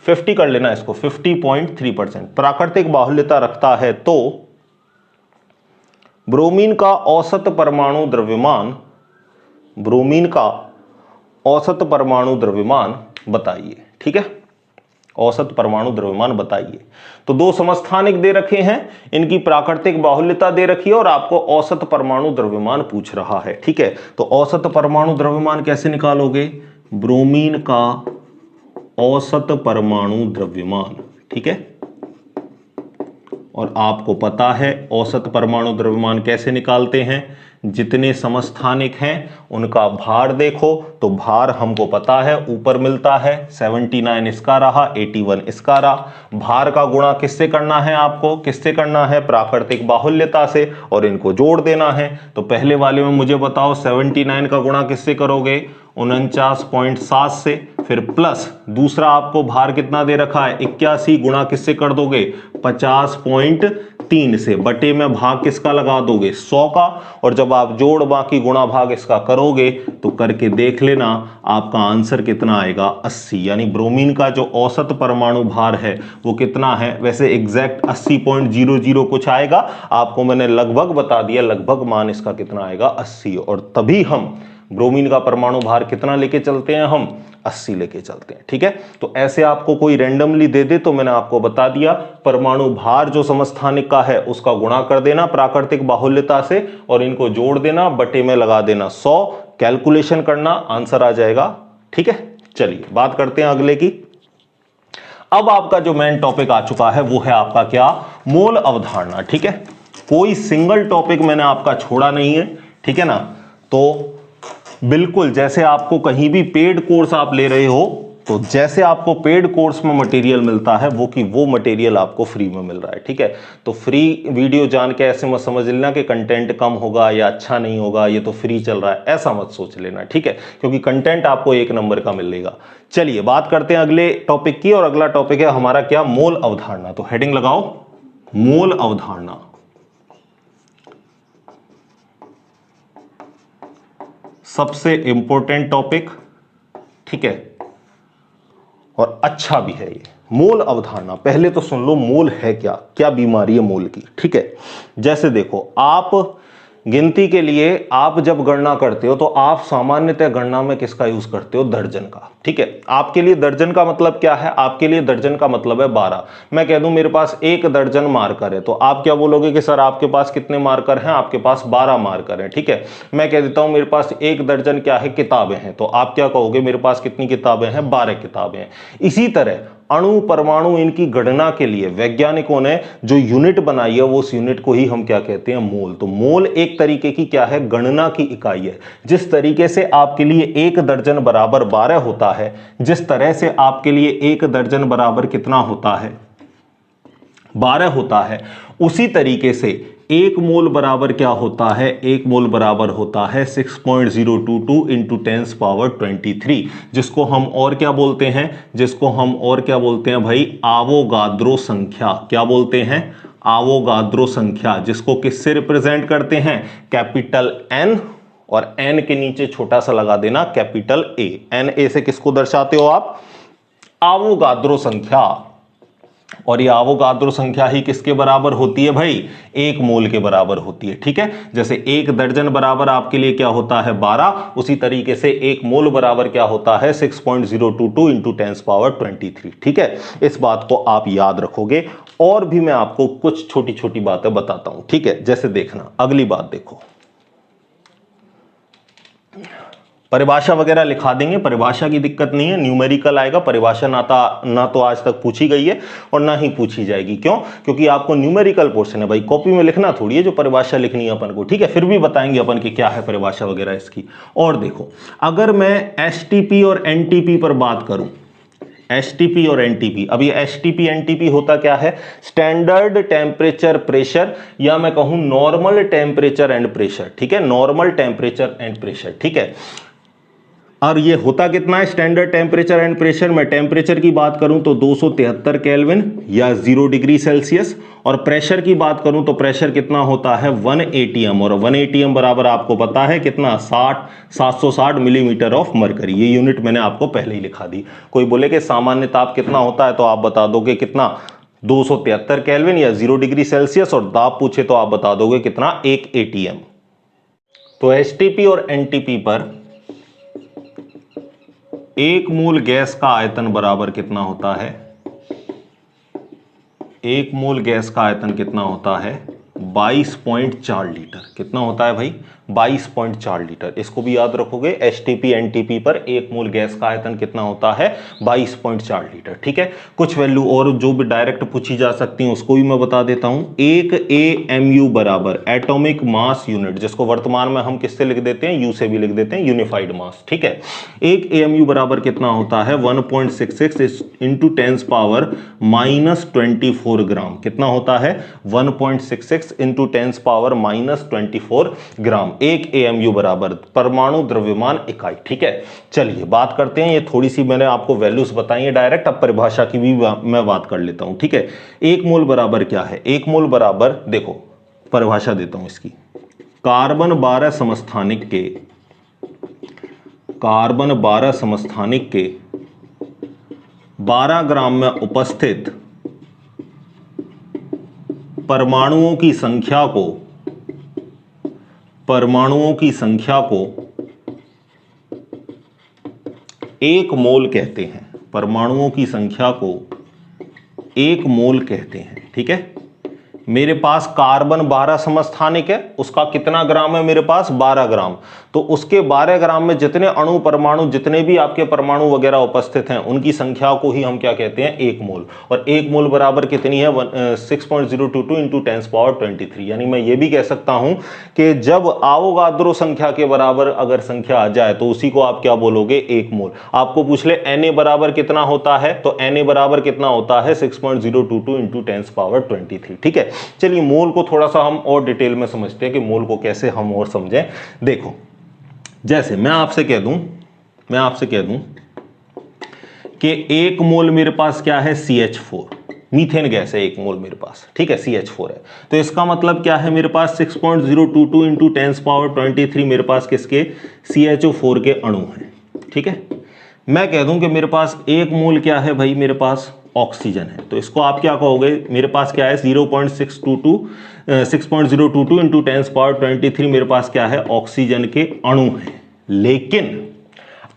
50 कर लेना इसको, 50.3% प्राकृतिक बाहुल्यता रखता है, तो ब्रोमीन का औसत परमाणु द्रव्यमान, ब्रोमीन का औसत परमाणु द्रव्यमान बताइए, ठीक है, औसत परमाणु द्रव्यमान बताइए। तो दो समस्थानिक दे रखे हैं, इनकी प्राकृतिक बाहुल्यता दे रखी है और आपको औसत परमाणु द्रव्यमान पूछ रहा है, ठीक है। तो औसत परमाणु द्रव्यमान कैसे निकालोगे, ब्रोमीन का औसत परमाणु द्रव्यमान, ठीक है। और आपको पता है औसत परमाणु द्रव्यमान कैसे निकालते हैं, जितने समस्थानिक हैं उनका भार देखो, तो भार हमको पता है ऊपर मिलता है 79 इसका रहा, 81 इसका रहा। भार का गुणा किससे करना है आपको, किससे करना है, प्राकृतिक बाहुल्यता से, और इनको जोड़ देना है। तो पहले वाले में मुझे बताओ 79 का गुणा किससे करोगे, 49.7 से, फिर प्लस दूसरा आपको भार कितना दे रखा है 81, गुणा किससे कर दोगे 50.3 से, बटे में भाग किसका लगा दोगे 100 का, और जब आप जोड़ बाकी गुणा भाग इसका करोगे तो करके देख लेना आपका आंसर कितना आएगा 80। यानी ब्रोमीन का जो औसत परमाणु भार है वो कितना है, वैसे एग्जैक्ट 80.00 कुछ आएगा, आपको मैंने लगभग बता दिया, लगभग मान इसका कितना आएगा 80। और तभी हम ब्रोमीन का परमाणु भार कितना लेके चलते हैं हम, 80 लेके चलते हैं। ठीक है, तो ऐसे आपको कोई रैंडमली दे दे तो मैंने आपको बता दिया परमाणु भार जो समस्थानिक का है उसका गुणा कर देना प्राकृतिक बाहुल्यता से और इनको जोड़ देना, बटे में लगा देना 100, कैलकुलेशन करना, आंसर आ जाएगा। ठीक है, चलिए बात करते हैं अगले की। अब आपका जो मेन टॉपिक आ चुका है वो है आपका क्या, मोल अवधारणा। ठीक है, कोई सिंगल टॉपिक मैंने आपका छोड़ा नहीं है। ठीक है ना, तो बिल्कुल जैसे आपको कहीं भी पेड कोर्स आप ले रहे हो तो जैसे आपको पेड कोर्स में मटेरियल मिलता है वो मटेरियल आपको फ्री में मिल रहा है। ठीक है, तो फ्री वीडियो जान के ऐसे मत समझ लेना कि कंटेंट कम होगा या अच्छा नहीं होगा, ये तो फ्री चल रहा है, ऐसा मत सोच लेना। ठीक है, क्योंकि कंटेंट आपको 1 नंबर का मिलेगा। चलिए बात करते हैं अगले टॉपिक की, और अगला टॉपिक है हमारा क्या, मोल अवधारणा। तो हेडिंग लगाओ, मोल अवधारणा। सबसे इंपॉर्टेंट टॉपिक, ठीक है, और अच्छा भी है ये मोल अवधारणा। पहले तो सुन लो मोल है क्या, क्या बीमारी है मोल की। ठीक है, जैसे देखो आप गिनती के लिए आप जब गणना करते हो तो आप सामान्यतः गणना में किसका यूज करते हो, दर्जन का। ठीक है, आपके लिए दर्जन का मतलब क्या है, आपके लिए दर्जन का मतलब है 12। मैं कह दूं मेरे पास 1 दर्जन मार्कर है तो आप क्या बोलोगे कि सर आपके पास कितने मार्कर हैं, आपके पास 12 मार्कर हैं। ठीक है, मैं कह देता हूं मेरे पास 1 दर्जन क्या है, किताबें हैं, तो आप क्या कहोगे, मेरे पास कितनी किताबें हैं, 12 किताबें हैं। इसी तरह अणु परमाणु इनकी गणना के लिए वैज्ञानिकों ने जो यूनिट बनाई है वो उस यूनिट को ही हम क्या कहते हैं, मोल। तो मोल एक तरीके की क्या है, गणना की इकाई है। जिस तरीके से आपके लिए 1 दर्जन बराबर 12 होता है, जिस तरह से आपके लिए 1 दर्जन बराबर कितना होता है, 12 होता है, उसी तरीके से 1 मोल बराबर क्या होता है, 1 मोल बराबर होता है 6.022 इंटू 10 पावर 23, जिसको हम और क्या बोलते हैं, जिसको हम और क्या बोलते हैं भाई, आवोगाद्रो संख्या। क्या बोलते हैं, आवोगाद्रो संख्या, जिसको किससे रिप्रेजेंट करते हैं, कैपिटल एन, और एन के नीचे छोटा सा लगा देना कैपिटल ए। एन ए से किसको दर्शाते हो आप, आवोगाद्रो संख्या। और ये आवोगाद्रो संख्या ही किसके बराबर होती है भाई, 1 मोल के बराबर होती है। ठीक है, जैसे 1 दर्जन बराबर आपके लिए क्या होता है, 12, उसी तरीके से 1 मोल बराबर क्या होता है, 6.022 इंटू 10 पावर 23। ठीक है, इस बात को आप याद रखोगे। और भी मैं आपको कुछ छोटी छोटी बातें बताता हूं। ठीक है, जैसे देखना अगली बात देखो, परिभाषा वगैरह लिखा देंगे, परिभाषा की दिक्कत नहीं है, न्यूमेरिकल आएगा। परिभाषा ना तो आज तक पूछी गई है और ना ही पूछी जाएगी। क्यों, क्योंकि आपको न्यूमेरिकल पोर्शन है भाई, कॉपी में लिखना थोड़ी है जो परिभाषा लिखनी है अपन को। ठीक है, फिर भी बताएंगे अपन की क्या है परिभाषा वगैरह इसकी। और देखो अगर मैं एसटीपी और एनटीपी पर बात करूं, एसटीपी और एनटीपी, अब ये एसटीपी एनटीपी होता क्या है, स्टैंडर्ड टेम्परेचर प्रेशर, या मैं कहूं नॉर्मल टेम्परेचर एंड प्रेशर। ठीक है, नॉर्मल टेम्परेचर एंड प्रेशर। ठीक है, और ये होता कितना है, स्टैंडर्ड टेम्परेचर एंड प्रेशर। मैं टेम्परेचर की बात करूं तो 273 केल्विन या 0 डिग्री सेल्सियस, और प्रेशर की बात करूं तो प्रेशर कितना होता है, 1 एटीएम, और 1 एटीएम बराबर आपको पता है कितना, 760 मिलीमीटर ऑफ मरकरी। ये यूनिट मैंने आपको पहले ही लिखा दी। कोई बोले कि सामान्य ताप कितना होता है तो आप बता दोगे कितना, 273 केल्विन या 0 डिग्री सेल्सियस, और दाब पूछे तो आप बता दोगे कितना, 1 एटीएम। तो एसटीपी और एनटीपी पर 1 मोल गैस का आयतन बराबर कितना होता है, 1 मोल गैस का आयतन कितना होता है, 22.4 लीटर। कितना होता है भाई, 22.4 लीटर। इसको भी याद रखोगे, एसटीपी एनटीपी पर 1 मोल गैस का आयतन कितना होता है, 22.4 लीटर। ठीक है, कुछ वैल्यू और जो भी डायरेक्ट पूछी जा सकती है उसको भी मैं बता देता हूं। 1 एएमयू बराबर एटॉमिक मास यूनिट, जिसको वर्तमान में हम किससे लिख देते हैं, यू से भी लिख देते हैं, यूनिफाइड मास। ठीक है, 1 एएमयू बराबर कितना होता है, 1.66 इंटू 10 पावर -24 ग्राम। कितना होता है, 1.66 इंटू 10 पावर -24 ग्राम। 1 एएमयू बराबर परमाणु द्रव्यमान इकाई। ठीक है, चलिए बात करते हैं, ये थोड़ी सी मैंने आपको वैल्यूज बताई है डायरेक्ट, अब परिभाषा की भी मैं बात कर लेता हूं। ठीक है, 1 मोल बराबर क्या है, 1 मोल बराबर, देखो परिभाषा देता हूं इसकी, कार्बन 12 समस्थानिक के, कार्बन 12 समस्थानिक के 12 ग्राम में उपस्थित परमाणुओं की संख्या को, परमाणुओं की संख्या को एक मोल कहते हैं, परमाणुओं की संख्या को एक मोल कहते हैं। ठीक है, मेरे पास कार्बन 12 समस्थानिक है, उसका कितना ग्राम है मेरे पास 12 ग्राम, तो उसके 12 ग्राम में जितने अणु परमाणु जितने भी आपके परमाणु वगैरह उपस्थित हैं उनकी संख्या को ही हम क्या कहते हैं, एक मोल। और एक मोल बराबर कितनी है 6.022 इंटू 10⁻23। यानी मैं ये भी कह सकता हूं कि जब आवोगाद्रो संख्या के बराबर अगर संख्या आ जाए तो उसी को आप क्या बोलोगे, एक मोल। आपको पूछ ले Na बराबर कितना होता है, तो Na बराबर कितना होता है 6.022 इंटू 10⁻23। ठीक है, चलिए मोल को थोड़ा सा हम और डिटेल में समझते हैं कि मोल को कैसे हम और समझें। देखो, जैसे मैं आपसे कह दूं कि एक मोल मेरे पास क्या है, CH4 मीथेन गैस है, एक मोल मेरे पास। ठीक है, CH4 है, तो इसका मतलब क्या है, मेरे पास 6.022 इंटू 10⁻23 मेरे पास किसके, CHO4 के अणु हैं। ठीक है, मैं कह दूं कि मेरे पास एक मोल क्या है भाई, मेरे पास ऑक्सीजन है, तो इसको आप क्या कहोगे, मेरे पास क्या है 6.022 इंटू 10⁻23 मेरे पास क्या है, ऑक्सीजन के अणु हैं। लेकिन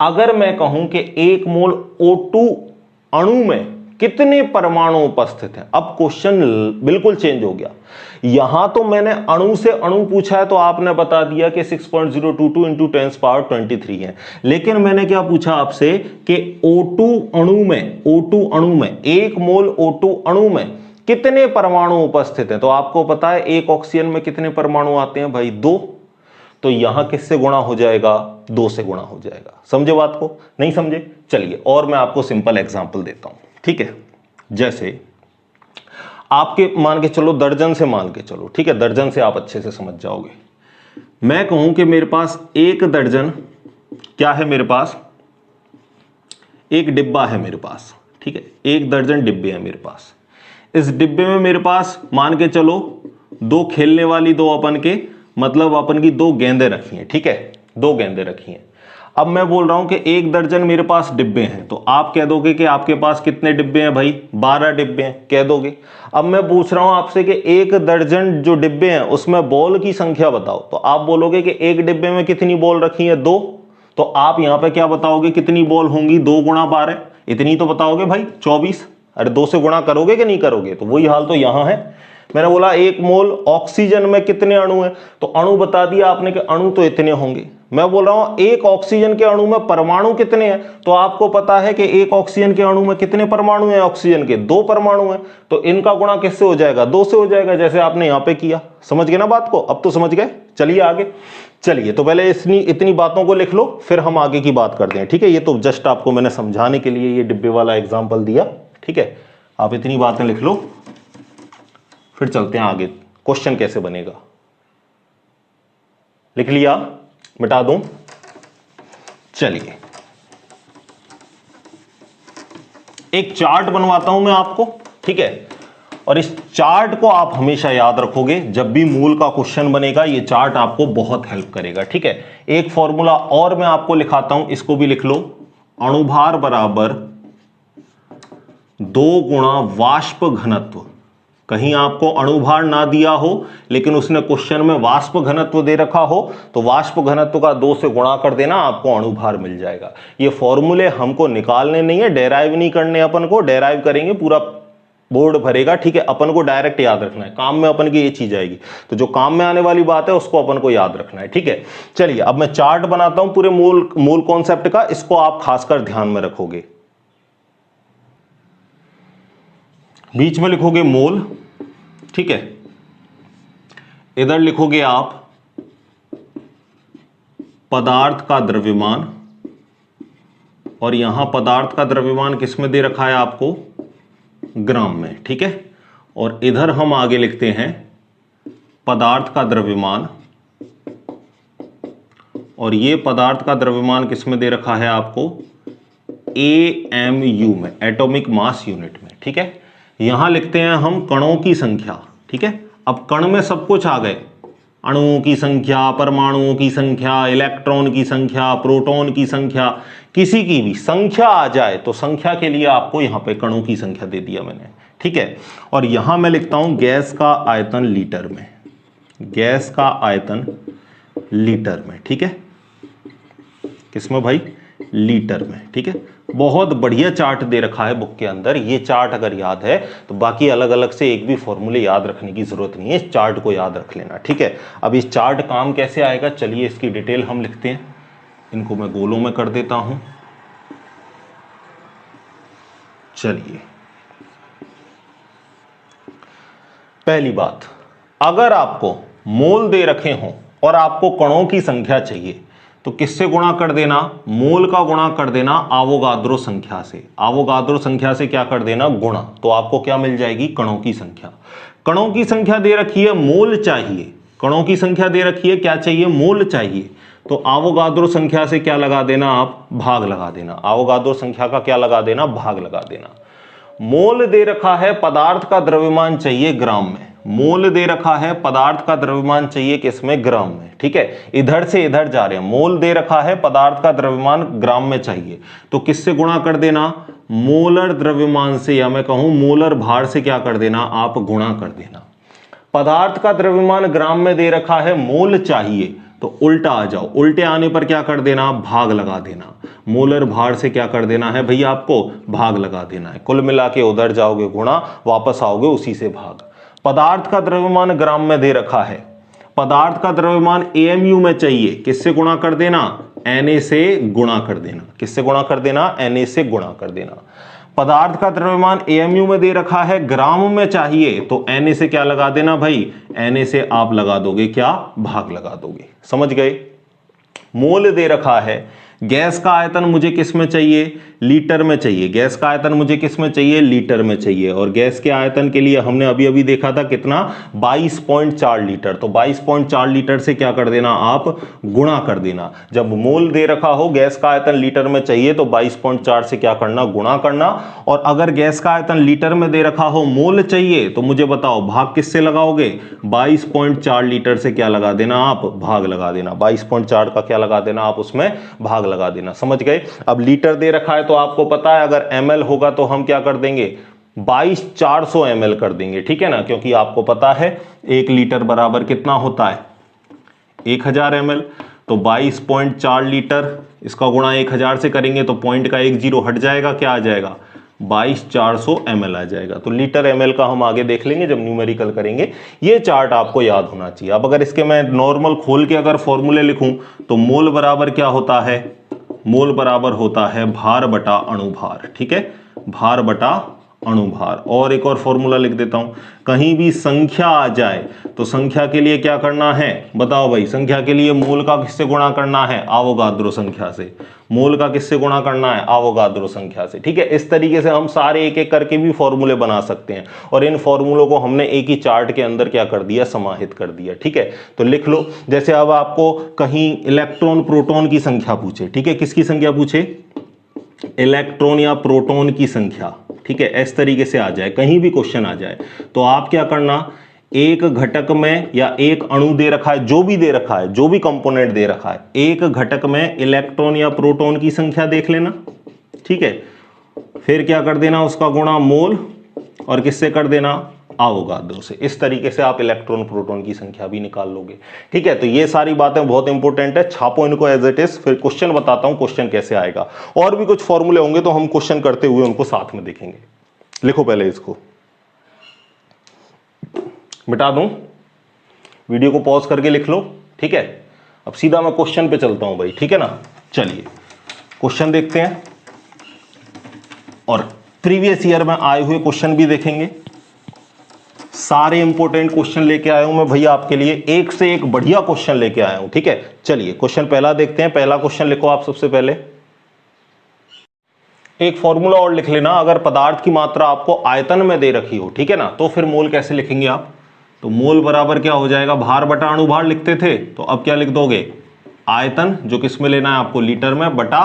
अगर मैं कहूं कि एक मोल O2 अणु में कितने परमाणु उपस्थित हैं, अब क्वेश्चन बिल्कुल चेंज हो गया। यहां तो मैंने अणु से अणु पूछा है तो आपने बता दिया कि 6.022 इंटू 10⁻23 है, लेकिन मैंने क्या पूछा आपसे कि O2 अणु में एक मोल O2 अणु में कितने परमाणु उपस्थित हैं। तो आपको पता है एक ऑक्सीजन में कितने परमाणु आते हैं भाई, 2। तो यहां किससे गुणा हो जाएगा, 2 से गुणा हो जाएगा। समझे बात को, नहीं समझे? चलिए और मैं आपको सिंपल एग्जांपल देता हूं। ठीक है, जैसे आपके मान के चलो, दर्जन से मान के चलो। ठीक है, दर्जन से आप अच्छे से समझ जाओगे। मैं कहूं कि मेरे पास एक दर्जन क्या है, मेरे पास एक डिब्बा है मेरे पास। ठीक है, एक दर्जन डिब्बे हैं मेरे पास। इस डिब्बे में मेरे पास मान के चलो 2 खेलने वाली, 2 अपन के मतलब अपन की 2 गेंदें रखी हैं। ठीक है, 2 गेंदें रखी हैं। अब मैं बोल रहा हूं कि एक दर्जन मेरे पास डिब्बे हैं, तो आप कह दोगे कि आपके पास कितने डिब्बे हैं भाई, 12 डिब्बे हैं, कह दोगे। अब मैं पूछ रहा हूं आपसे कि एक दर्जन जो डिब्बे हैं उसमें बॉल की संख्या बताओ, तो आप बोलोगे कि एक डिब्बे में कितनी बॉल रखी है, 2। तो आप यहां पे क्या बताओगे, कितनी बॉल होंगी, 2 गुणा 12, इतनी तो बताओगे भाई, 24। अरे 2 से गुणा करोगे कि नहीं करोगे, तो वही हाल तो यहां है। मैंने बोला एक मोल ऑक्सीजन में कितने अणु हैं, तो अणु बता दिया आपने कि अणु तो इतने होंगे। मैं बोल रहा हूं एक ऑक्सीजन के अणु में परमाणु कितने हैं, तो आपको पता है कि एक ऑक्सीजन के अणु में कितने परमाणु हैं, ऑक्सीजन के 2 परमाणु हैं, तो इनका गुणा किससे हो जाएगा, 2 से हो जाएगा, जैसे आपने यहां पे किया। समझ गए ना बात को, अब तो समझ गए। चलिए आगे, चलिए तो पहले इतनी बातों को लिख लो, फिर हम आगे की बात करते हैं। ठीक है, ये तो जस्ट आपको मैंने समझाने के लिए ये डिब्बे वाला एग्जाम्पल दिया। ठीक है, आप इतनी बातें लिख लो, फिर चलते हैं आगे, क्वेश्चन कैसे बनेगा। लिख लिया, मिटा दूं? चलिए एक चार्ट बनवाता हूं मैं आपको। ठीक है, और इस चार्ट को आप हमेशा याद रखोगे, जब भी मूल का क्वेश्चन बनेगा ये चार्ट आपको बहुत हेल्प करेगा। ठीक है, एक फॉर्मूला और मैं आपको लिखाता हूं, इसको भी लिख लो। अणुभार बराबर 2 गुणा वाष्प घनत्व। कहीं आपको अणुभार ना दिया हो लेकिन उसने क्वेश्चन में वाष्प घनत्व दे रखा हो, तो वाष्प घनत्व का 2 से गुणा कर देना, आपको अणुभार मिल जाएगा। ये फॉर्मूले हमको निकालने नहीं है, डेराइव नहीं करने, अपन को डेराइव करेंगे, पूरा बोर्ड भरेगा। ठीक है, अपन को डायरेक्ट याद रखना है, काम में अपन की ये चीज आएगी, तो जो काम में आने वाली बात है उसको अपन को याद रखना है। ठीक है, चलिए अब मैं चार्ट बनाता हूं पूरे मूल कॉन्सेप्ट का, इसको आप खासकर ध्यान में रखोगे। बीच में लिखोगे मोल। ठीक है, इधर लिखोगे आप पदार्थ का द्रव्यमान, और यहां पदार्थ का द्रव्यमान किस में दे रखा है आपको, ग्राम में। ठीक है, और इधर हम आगे लिखते हैं पदार्थ का द्रव्यमान, और ये पदार्थ का द्रव्यमान किस में दे रखा है आपको, AMU में, एटॉमिक मास यूनिट में। ठीक है, यहां लिखते हैं हम कणों की संख्या। ठीक है, अब कण में सब कुछ आ गए, अणुओं की संख्या, परमाणुओं की संख्या, इलेक्ट्रॉन की संख्या, प्रोटॉन की संख्या, किसी की भी संख्या आ जाए तो संख्या के लिए आपको यहां पे कणों की संख्या दे दिया मैंने। ठीक है, और यहां मैं लिखता हूं गैस का आयतन लीटर में, गैस का आयतन लीटर में। ठीक है, किसमें भाई, लीटर में। ठीक है, बहुत बढ़िया चार्ट दे रखा है बुक के अंदर। ये चार्ट अगर याद है तो बाकी अलग अलग से एक भी फॉर्मूले याद रखने की जरूरत नहीं है, इस चार्ट को याद रख लेना। ठीक है, अब इस चार्ट काम कैसे आएगा, चलिए इसकी डिटेल हम लिखते हैं। इनको मैं गोलों में कर देता हूं। चलिए, पहली बात, अगर आपको मोल दे रखे हों और आपको कणों की संख्या चाहिए तो किससे गुणा कर देना, मोल का गुणा कर देना आवोगाद्रो संख्या से। आवोगाद्रो संख्या से क्या कर देना, गुणा, तो आपको क्या मिल जाएगी, कणों की संख्या। कणों की संख्या दे रखी है, मोल चाहिए। कणों की संख्या दे रखी है, क्या चाहिए, मोल चाहिए। तो आवोगाद्रो संख्या से क्या लगा देना आप, भाग लगा देना। आवोगाद्रो संख्या का क्या लगा देना, भाग लगा देना। मोल दे रखा है, पदार्थ का द्रव्यमान चाहिए ग्राम में। मोल दे रखा है, पदार्थ का द्रव्यमान चाहिए किसमें, ग्राम में। ठीक है, इधर से इधर जा रहे हैं। मोल दे रखा है, पदार्थ का द्रव्यमान ग्राम में चाहिए, तो किससे गुणा कर देना, मोलर द्रव्यमान से, या मैं कहूं मोलर भार से क्या कर देना, आप गुणा कर देना। पदार्थ का द्रव्यमान ग्राम में दे रखा है, मोल चाहिए, तो उल्टा आ जाओ। उल्टे आने पर क्या कर देना, भाग लगा देना। मोलर भार से क्या कर देना है भैया, आपको भाग लगा देना है। कुल मिला के उधर जाओगे गुणा, वापस आओगे उसी से भाग। पदार्थ का द्रव्यमान ग्राम में दे रखा है, पदार्थ का द्रव्यमान एएमयू में चाहिए, किससे गुणा कर देना, Na से गुणा कर देना। किससे गुणा कर देना, Na से गुणा कर देना। पदार्थ का द्रव्यमान एएमयू में दे रखा है, ग्राम में चाहिए, तो Na से क्या लगा देना भाई, Na से आप लगा दोगे क्या, भाग लगा दोगे। समझ गए। मोल दे रखा है, गैस का आयतन मुझे किस में चाहिए, लीटर में चाहिए। गैस का आयतन मुझे किस में चाहिए, लीटर में चाहिए। और गैस के आयतन के लिए हमने अभी अभी देखा था कितना, 22.4 लीटर। तो 22.4 लीटर से क्या कर देना, आप गुणा कर देना। जब मोल दे रखा हो, गैस का आयतन लीटर में चाहिए, तो 22.4 से क्या करना, गुणा करना। और अगर गैस का आयतन लीटर में दे रखा हो, मोल चाहिए, तो मुझे बताओ भाग किससे लगाओगे, 22.4 लीटर से क्या लगा देना, आप भाग लगा देना। 22.4 का क्या लगा देना, आप उसमें भाग लगा देना। समझ गए। अब लीटर दे रखा है तो आपको पता है अगर ml होगा तो हम क्या कर देंगे, 22,400 ml कर देंगे। ठीक है ना, क्योंकि आपको पता है 1 लीटर बराबर कितना होता है, 1000 ml। तो 22.4 लीटर, इसका गुणा 1000 से करेंगे तो पॉइंट का 1 जीरो हट जाएगा, क्या आ जाएगा, 22,400 ml आ जाएगा। तो लीटर ml का हम आगे देख लेंगे जब न्यूमेरिकल करेंगे। ये चार्ट आपको याद होना चाहिए। अब अगर इसके मैं नॉर्मल खोल के अगर फॉर्मूले लिखूं तो मोल बराबर क्या होता है, मोल बराबर होता है भार बटा अणुभार। ठीक है, भार बटा अणुभार। और एक और फॉर्मूला लिख देता हूं, कहीं भी संख्या आ जाए तो संख्या के लिए क्या करना है, बताओ भाई। संख्या के लिए मोल का किससे गुणा करना है, आवोगाद्रो संख्या से। मोल का किससे गुणा करना है, आवोगाद्रो संख्या से। ठीक है, इस तरीके से हम सारे एक एक करके भी फॉर्मूले बना सकते हैं। और इन फॉर्मूलों को हमने एक ही चार्ट के अंदर क्या कर दिया, समाहित कर दिया। ठीक है, तो लिख लो। जैसे अब आपको कहीं इलेक्ट्रॉन प्रोटॉन की संख्या पूछे, ठीक है, किसकी संख्या पूछे, इलेक्ट्रॉन या प्रोटॉन की संख्या। ठीक है, इस तरीके से आ जाए, कहीं भी क्वेश्चन आ जाए तो आप क्या करना, एक घटक में या एक अणु दे रखा है, जो भी दे रखा है, जो भी कंपोनेंट दे रखा है, एक घटक में इलेक्ट्रॉन या प्रोटॉन की संख्या देख लेना। ठीक है, फिर क्या कर देना, उसका गुणा मोल, और किससे कर देना, आवोगाद्रो से। इस तरीके से आप इलेक्ट्रॉन प्रोटॉन की संख्या भी निकाल लोगे। ठीक है, तो ये सारी बातें बहुत इंपॉर्टेंट है, छापो इनको एज इट इज। फिर क्वेश्चन बताता हूं क्वेश्चन कैसे आएगा। और भी कुछ फॉर्मूले होंगे तो हम क्वेश्चन करते हुए उनको साथ में देखेंगे। लिखो पहले इसको, मिटा दूं, वीडियो को पॉज करके लिख लो। ठीक है, अब सीधा मैं क्वेश्चन पे चलता हूं भाई। ठीक है ना, चलिए क्वेश्चन देखते हैं और प्रीवियस ईयर में आए हुए क्वेश्चन भी देखेंगे। सारे इंपॉर्टेंट क्वेश्चन लेके आया हूं मैं भैया आपके लिए, एक से एक बढ़िया क्वेश्चन लेके आया हूं। ठीक है, चलिए क्वेश्चन पहला देखते हैं। पहला क्वेश्चन लिखो आप सबसे पहले। एक फॉर्मूला और लिख लेना, अगर पदार्थ की मात्रा आपको आयतन में दे रखी हो, ठीक है ना, तो फिर मोल कैसे लिखेंगे आप, तो मोल बराबर क्या हो जाएगा, भार बटा अणुभार लिखते थे, तो अब क्या लिख दोगे, आयतन, जो किस में लेना है आपको, लीटर में, बटा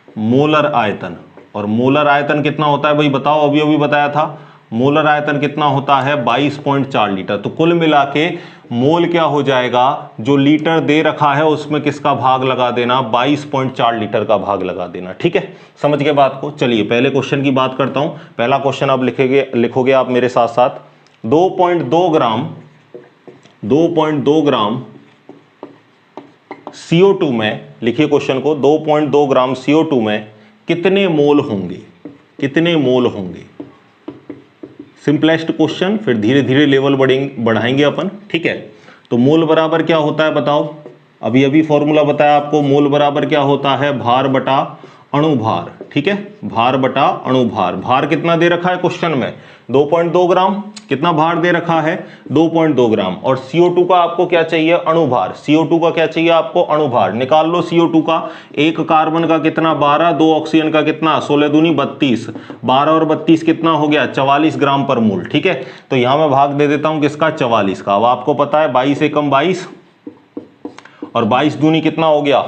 मोलर आयतन। और मोलर आयतन कितना होता है भाई बताओ, अभी अभी बताया था, मोलर आयतन कितना होता है, 22.4 लीटर। तो कुल मिला के मोल क्या हो जाएगा, जो लीटर दे रखा है उसमें किसका भाग लगा देना, 22.4 लीटर का भाग लगा देना। ठीक है, समझ गए बात को। चलिए पहले क्वेश्चन की बात करता हूं। पहला क्वेश्चन आप लिखोगे आप मेरे साथ साथ, 2.2 ग्राम CO2 में, लिखिए क्वेश्चन को, 2.2 ग्राम CO2 में कितने मोल होंगे, कितने मोल होंगे। सिंपलेस्ट क्वेश्चन, फिर धीरे धीरे लेवल बढ़ाएंगे अपन, ठीक है। तो मोल बराबर क्या होता है बताओ, अभी अभी फॉर्मूला बताया आपको, मोल बराबर क्या होता है, भार बटा अणुभार, ठीक है, भार बटा अणुभार। भार कितना दे रखा है क्वेश्चन में, 2.2 ग्राम, कितना भार दे रखा है, 2.2 ग्राम। और CO2 का आपको क्या चाहिए, अणुभार, CO2 का क्या चाहिए आपको, अणुभार। निकाल लो CO2 का, एक कार्बन का कितना 12, दो ऑक्सीजन का कितना 16 दूनी 32, 12 और 32 कितना हो गया 44 ग्राम पर मोल, ठीक है। तो यहां मैं भाग दे देता हूं किसका, 44 का। अब आपको पता है 22 एकम 22 और 22 दूनी कितना हो गया,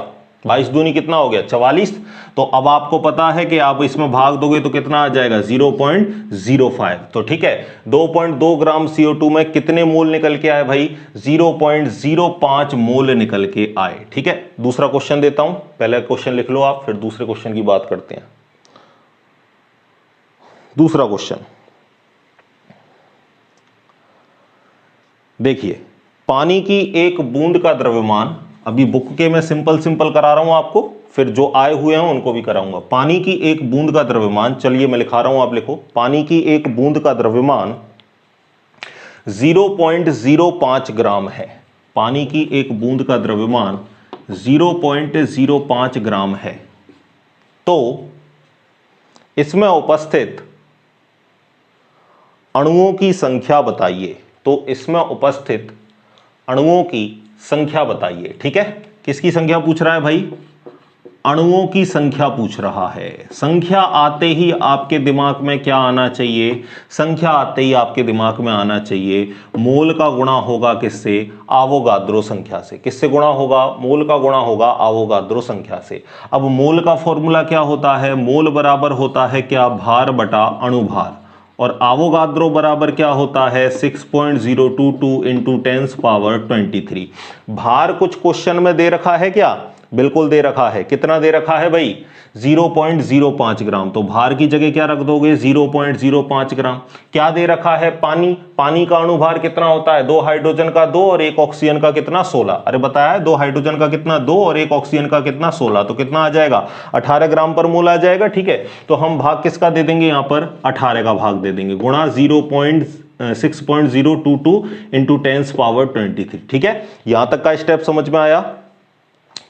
22 दूनी कितना हो गया 44। तो अब आपको पता है कि आप इसमें भाग दोगे तो कितना आ जाएगा 0.05। तो ठीक है, 2.2 ग्राम CO2 में कितने मोल निकल के आए भाई, 0.05 मोल निकल के आए, ठीक है। दूसरा क्वेश्चन देता हूं, पहले क्वेश्चन लिख लो आप, फिर दूसरे क्वेश्चन की बात करते हैं। दूसरा क्वेश्चन देखिए, पानी की एक बूंद का द्रव्यमान, अभी बुक के मैं सिंपल करा रहा हूं आपको, फिर जो आए हुए हैं उनको भी कराऊंगा। पानी की एक बूंद का द्रव्यमान, चलिए मैं लिखा रहा हूं, आप लिखो, पानी की एक बूंद का द्रव्यमान 0.05 ग्राम है। पानी की एक बूंद का द्रव्यमान 0.05 ग्राम है। तो इसमें उपस्थित अणुओं की संख्या बताइए। तो इसमें उपस्थित अणुओं की संख्या बताइए, ठीक है। किसकी संख्या पूछ रहा है भाई, अणुओं की संख्या पूछ रहा है। संख्या आते ही आपके दिमाग में क्या आना चाहिए, संख्या आते ही आपके दिमाग में आना चाहिए मोल का गुणा होगा किससे, आवोगाद्रो संख्या से। किससे गुणा होगा, मोल का गुणा होगा आवोगाद्रो संख्या से। अब मोल का फॉर्मूला क्या होता है, मोल बराबर होता है क्या, भार बटा अणुभार। और आवोगाद्रो बराबर क्या होता है 6.022 इंटू 10⁻23। भार कुछ क्वेश्चन में दे रखा है क्या, बिल्कुल दे रखा है। कितना दे रखा है भाई, 0.05 ग्राम। तो भार की जगह क्या रख दोगे, 0.05 ग्राम। क्या दे रखा है, पानी, पानी का अणुभार कितना होता है, 2 हाइड्रोजन का 2 और 1 ऑक्सीजन का कितना 16। अरे बताया है 2 हाइड्रोजन का कितना 2 और 1 ऑक्सीजन का कितना 16। तो कितना आ जाएगा 18 ग्राम पर मोल आ जाएगा, ठीक है। तो हम भाग किसका दे देंगे, यहां पर 18 का भाग दे देंगे, गुणा 6.022 इंटू 10⁻23, ठीक है। यहां तक का स्टेप समझ में आया,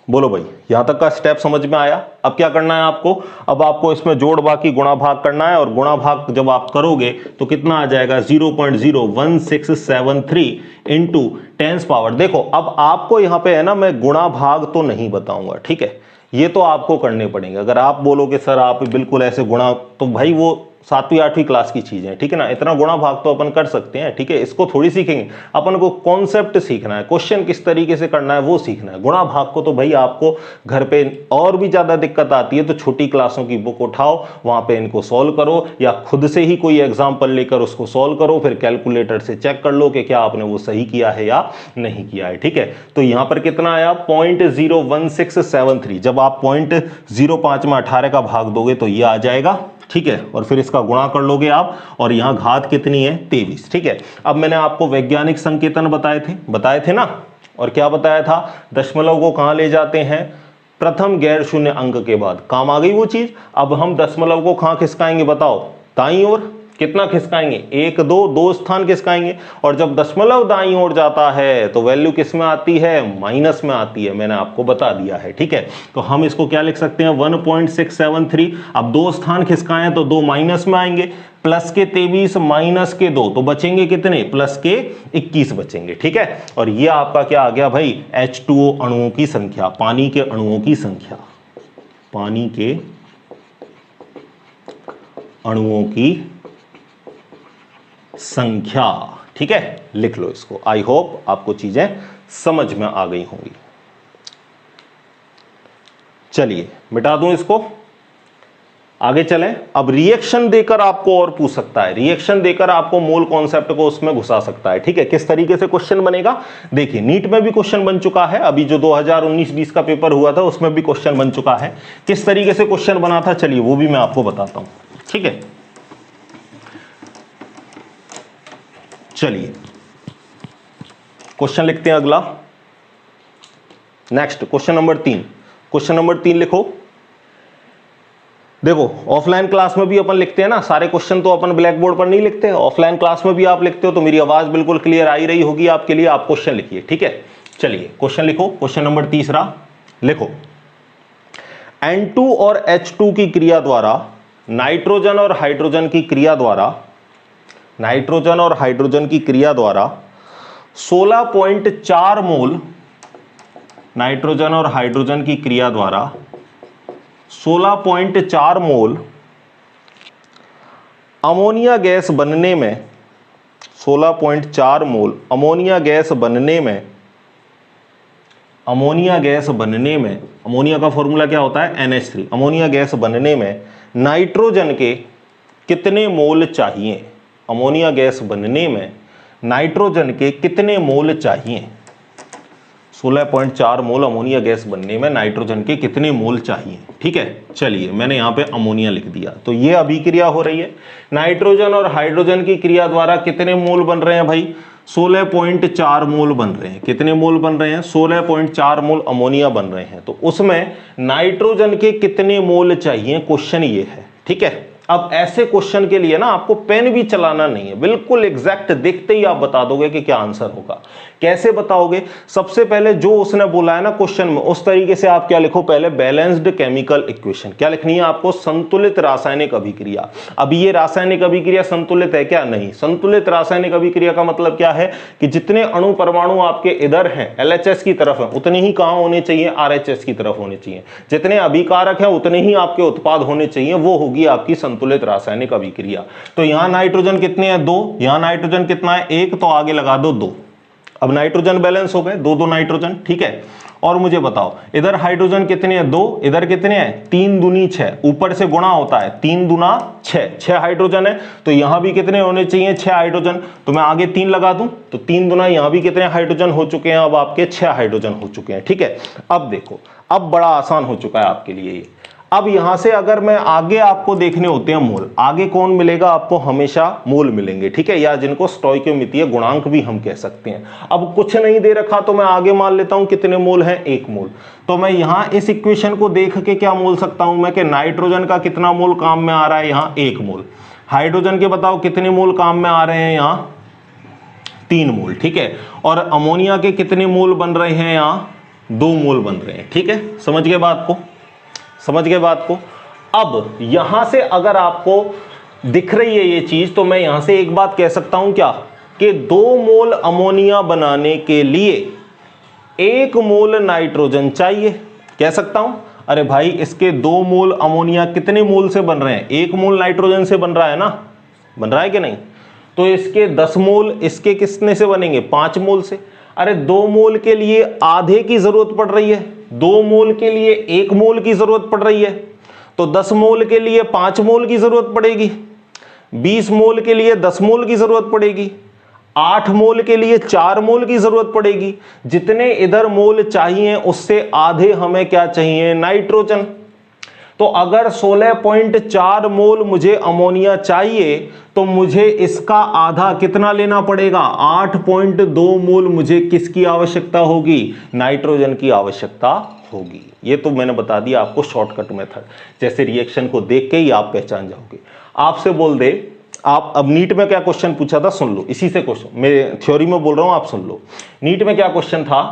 बोलो भाई, यहां तक का स्टेप समझ में आया। अब क्या करना है आपको, अब आपको इसमें जोड़ बाकी गुणा भाग करना है। और गुणा भाग जब आप करोगे तो कितना आ जाएगा 0.01673 इंटू 10⁻। देखो अब आपको यहां पे है ना, मैं गुणा भाग तो नहीं बताऊंगा, ठीक है, ये तो आपको करने पड़ेंगे। अगर आप बोलोगे सर आप बिल्कुल ऐसे गुणा, तो भाई वो 7वीं 8वीं क्लास की चीजें हैं, ठीक है ना। इतना गुणा भाग तो अपन कर सकते हैं, ठीक है, इसको थोड़ी सीखेंगे अपन को, कॉन्सेप्ट सीखना है, क्वेश्चन किस तरीके से करना है वो सीखना है। गुणा भाग को तो भाई आपको घर पे और भी ज्यादा दिक्कत आती है तो छोटी क्लासों की बुक उठाओ, वहां पे इनको सॉल्व करो, या खुद से ही कोई एग्जाम्पल लेकर उसको सॉल्व करो, फिर कैलकुलेटर से चेक कर लो कि क्या आपने वो सही किया है या नहीं किया है, ठीक है। तो यहां पर कितना आया 0.01673। जब आप 0.05 में 18 का भाग दोगे तो ये आ जाएगा, ठीक है। और फिर इसका गुणा कर लोगे आप, और यहां घात कितनी है 23, ठीक है। अब मैंने आपको वैज्ञानिक संकेतन बताए थे ना, और क्या बताया था, दशमलव को कहां ले जाते हैं, प्रथम गैर शून्य अंक के बाद। काम आ गई वो चीज। अब हम दशमलव को कहां खिसकाएंगे बताओ, दाईं ओर। कितना खिसकाएंगे, 1 2 स्थान खिसकाएंगे। और जब दशमलव दाईं ओर जाता है तो वैल्यू किस में आती है, माइनस में आती है, मैंने आपको बता दिया है, ठीक है। तो हम इसको क्या लिख सकते हैं 1.673। अब 2 स्थान खिसकाएं तो 2 माइनस में आएंगे, प्लस के 23 माइनस के 2, तो बचेंगे कितने, प्लस के 21 बचेंगे, ठीक है। और ये आपका क्या आ गया भाई, H2O अणुओं की संख्या, पानी के अणुओं की संख्या, पानी के अणुओं की संख्या, ठीक है। लिख लो इसको। आई होप आपको चीजें समझ में आ गई होंगी। चलिए मिटा दूं इसको, आगे चलें। अब रिएक्शन देकर आपको और पूछ सकता है, रिएक्शन देकर आपको मोल कॉन्सेप्ट को उसमें घुसा सकता है, ठीक है। किस तरीके से क्वेश्चन बनेगा, देखिए नीट में भी क्वेश्चन बन चुका है, अभी जो 2019-20 का पेपर हुआ था उसमें भी क्वेश्चन बन चुका है। किस तरीके से क्वेश्चन बना था चलिए वो भी मैं आपको बताता हूं, ठीक है। चलिए क्वेश्चन लिखते हैं अगला। Next question number 3, question number 3 लिखो। देखो ऑफलाइन क्लास में भी अपन लिखते हैं ना, सारे क्वेश्चन तो अपन ब्लैक बोर्ड पर नहीं लिखते, ऑफलाइन क्लास में भी आप लिखते हो, तो मेरी आवाज बिल्कुल क्लियर आई रही होगी आपके लिए। आप क्वेश्चन लिखिए, ठीक है। चलिए क्वेश्चन लिखो, क्वेश्चन नंबर 3 लिखो। N2 और H2 की क्रिया द्वारा नाइट्रोजन और हाइड्रोजन की क्रिया द्वारा, नाइट्रोजन और हाइड्रोजन की क्रिया द्वारा 16.4 मोल, नाइट्रोजन और हाइड्रोजन की क्रिया द्वारा 16.4 मोल अमोनिया गैस बनने में, 16.4 मोल अमोनिया गैस बनने में, अमोनिया गैस बनने में, अमोनिया का फॉर्मूला क्या होता है NH3, अमोनिया गैस बनने में नाइट्रोजन के कितने मोल चाहिए, अमोनिया गैस बनने में नाइट्रोजन के कितने मोल चाहिए, 16.4 मोल अमोनिया गैस बनने में नाइट्रोजन के कितने मोल चाहिए, ठीक है। चलिए मैंने यहां पे अमोनिया लिख दिया, तो ये अभिक्रिया हो रही है, नाइट्रोजन और हाइड्रोजन की क्रिया द्वारा कितने मोल बन रहे हैं भाई, 16.4 मोल बन रहे हैं। कितने मोल बन रहे हैं, 16.4 मोल अमोनिया बन रहे हैं। तो उसमें नाइट्रोजन के कितने मोल चाहिए, क्वेश्चन ये है, ठीक है। अब ऐसे क्वेश्चन के लिए ना आपको पेन भी चलाना नहीं है, बिल्कुल एग्जैक्ट देखते ही आप बता दोगे कि क्या आंसर होगा। कैसे बताओगे, सबसे पहले जो उसने बोला है ना क्वेश्चन में, उस तरीके से आप क्या लिखो, पहले बैलेंस्ड केमिकल इक्वेशन, क्या लिखनी है आपको, संतुलित रासायनिक अभिक्रिया। अभी ये रासायनिक अभिक्रिया संतुलित है क्या, नहीं। संतुलित रासायनिक अभिक्रिया का मतलब क्या है कि जितने अणु परमाणु आपके इधर हैं LHS की तरफ है, उतने ही कहां होने चाहिए, RHS की तरफ होने चाहिए। जितने अभिकारक हैं उतने ही आपके उत्पाद होने चाहिए, वो होगी आपकी संतुलित रासायनिक अभिक्रिया। तो यहां नाइट्रोजन कितने हैं, 2, यहां नाइट्रोजन कितना है, 1, तो आगे लगा दो 2। अब नाइट्रोजन बैलेंस हो गए, 2 2 नाइट्रोजन, ठीक है। और मुझे बताओ इधर हाइड्रोजन कितने हैं, 2, इधर कितने हैं, 3 दूनी 6, ऊपर से गुणा होता है, 3 दूना 6, 6 हाइड्रोजन है, तो यहां भी कितने होने चाहिए, 6 हाइड्रोजन। तो मैं आगे 3 लगा दूं, तो 3 दूना यहां भी कितने हाइड्रोजन हो चुके हैं, अब आपके 6 हाइड्रोजन हो चुके हैं, ठीक है। अब देखो, अब बड़ा आसान हो चुका है आपके लिए ये। अब यहां से अगर मैं आगे आपको देखने होते हैं मोल, आगे कौन मिलेगा आपको, हमेशा मोल मिलेंगे, ठीक है, या जिनको स्टोइकियोमेट्रिक गुणांक भी हम कह सकते हैं। अब कुछ नहीं दे रखा तो मैं आगे मान लेता हूं कितने मोल हैं, 1 मोल। तो मैं यहां इस इक्वेशन को देख के क्या मोल सकता हूं मैं, कि नाइट्रोजन का कितना मोल काम में आ रहा है, यहां 1 मोल। हाइड्रोजन के बताओ कितने मोल काम में आ रहे हैं, यहां 3 मोल, ठीक है। और अमोनिया के कितने मोल बन रहे हैं, यहां 2 मोल बन रहे हैं, ठीक है। समझ गए बात को, समझ गए बात को। अब यहां से अगर आपको दिख रही है ये चीज, तो मैं यहां से एक बात कह सकता हूं क्या, कि 2 मोल अमोनिया बनाने के लिए 1 मोल नाइट्रोजन चाहिए, कह सकता हूं। अरे भाई इसके 2 मोल अमोनिया कितने मोल से बन रहे हैं, 1 मोल नाइट्रोजन से बन रहा है ना, बन रहा है कि नहीं। तो इसके 10 मोल इसके कितने से बनेंगे, 5 मोल से। अरे 2 मोल के लिए आधे की जरूरत पड़ रही है, 2 मोल के लिए 1 मोल की जरूरत पड़ रही है, तो 10 मोल के लिए 5 मोल की जरूरत पड़ेगी, 20 मोल के लिए 10 मोल की जरूरत पड़ेगी, 8 मोल के लिए 4 मोल की जरूरत पड़ेगी। जितने इधर मोल चाहिए उससे आधे हमें क्या चाहिए, नाइट्रोजन। तो अगर 16.4 मोल मुझे अमोनिया चाहिए, तो मुझे इसका आधा कितना लेना पड़ेगा, 8.2 मोल मुझे किसकी आवश्यकता होगी, नाइट्रोजन की आवश्यकता होगी। ये तो मैंने बता दिया आपको शॉर्टकट मेथड, जैसे रिएक्शन को देख के ही आप पहचान जाओगे। आपसे बोल दे, आप अब नीट में क्या क्वेश्चन पूछा था सुन लो, इसी से क्वेश्चन मैं थ्योरी में बोल रहा हूं, आप सुन लो। नीट में क्या क्वेश्चन था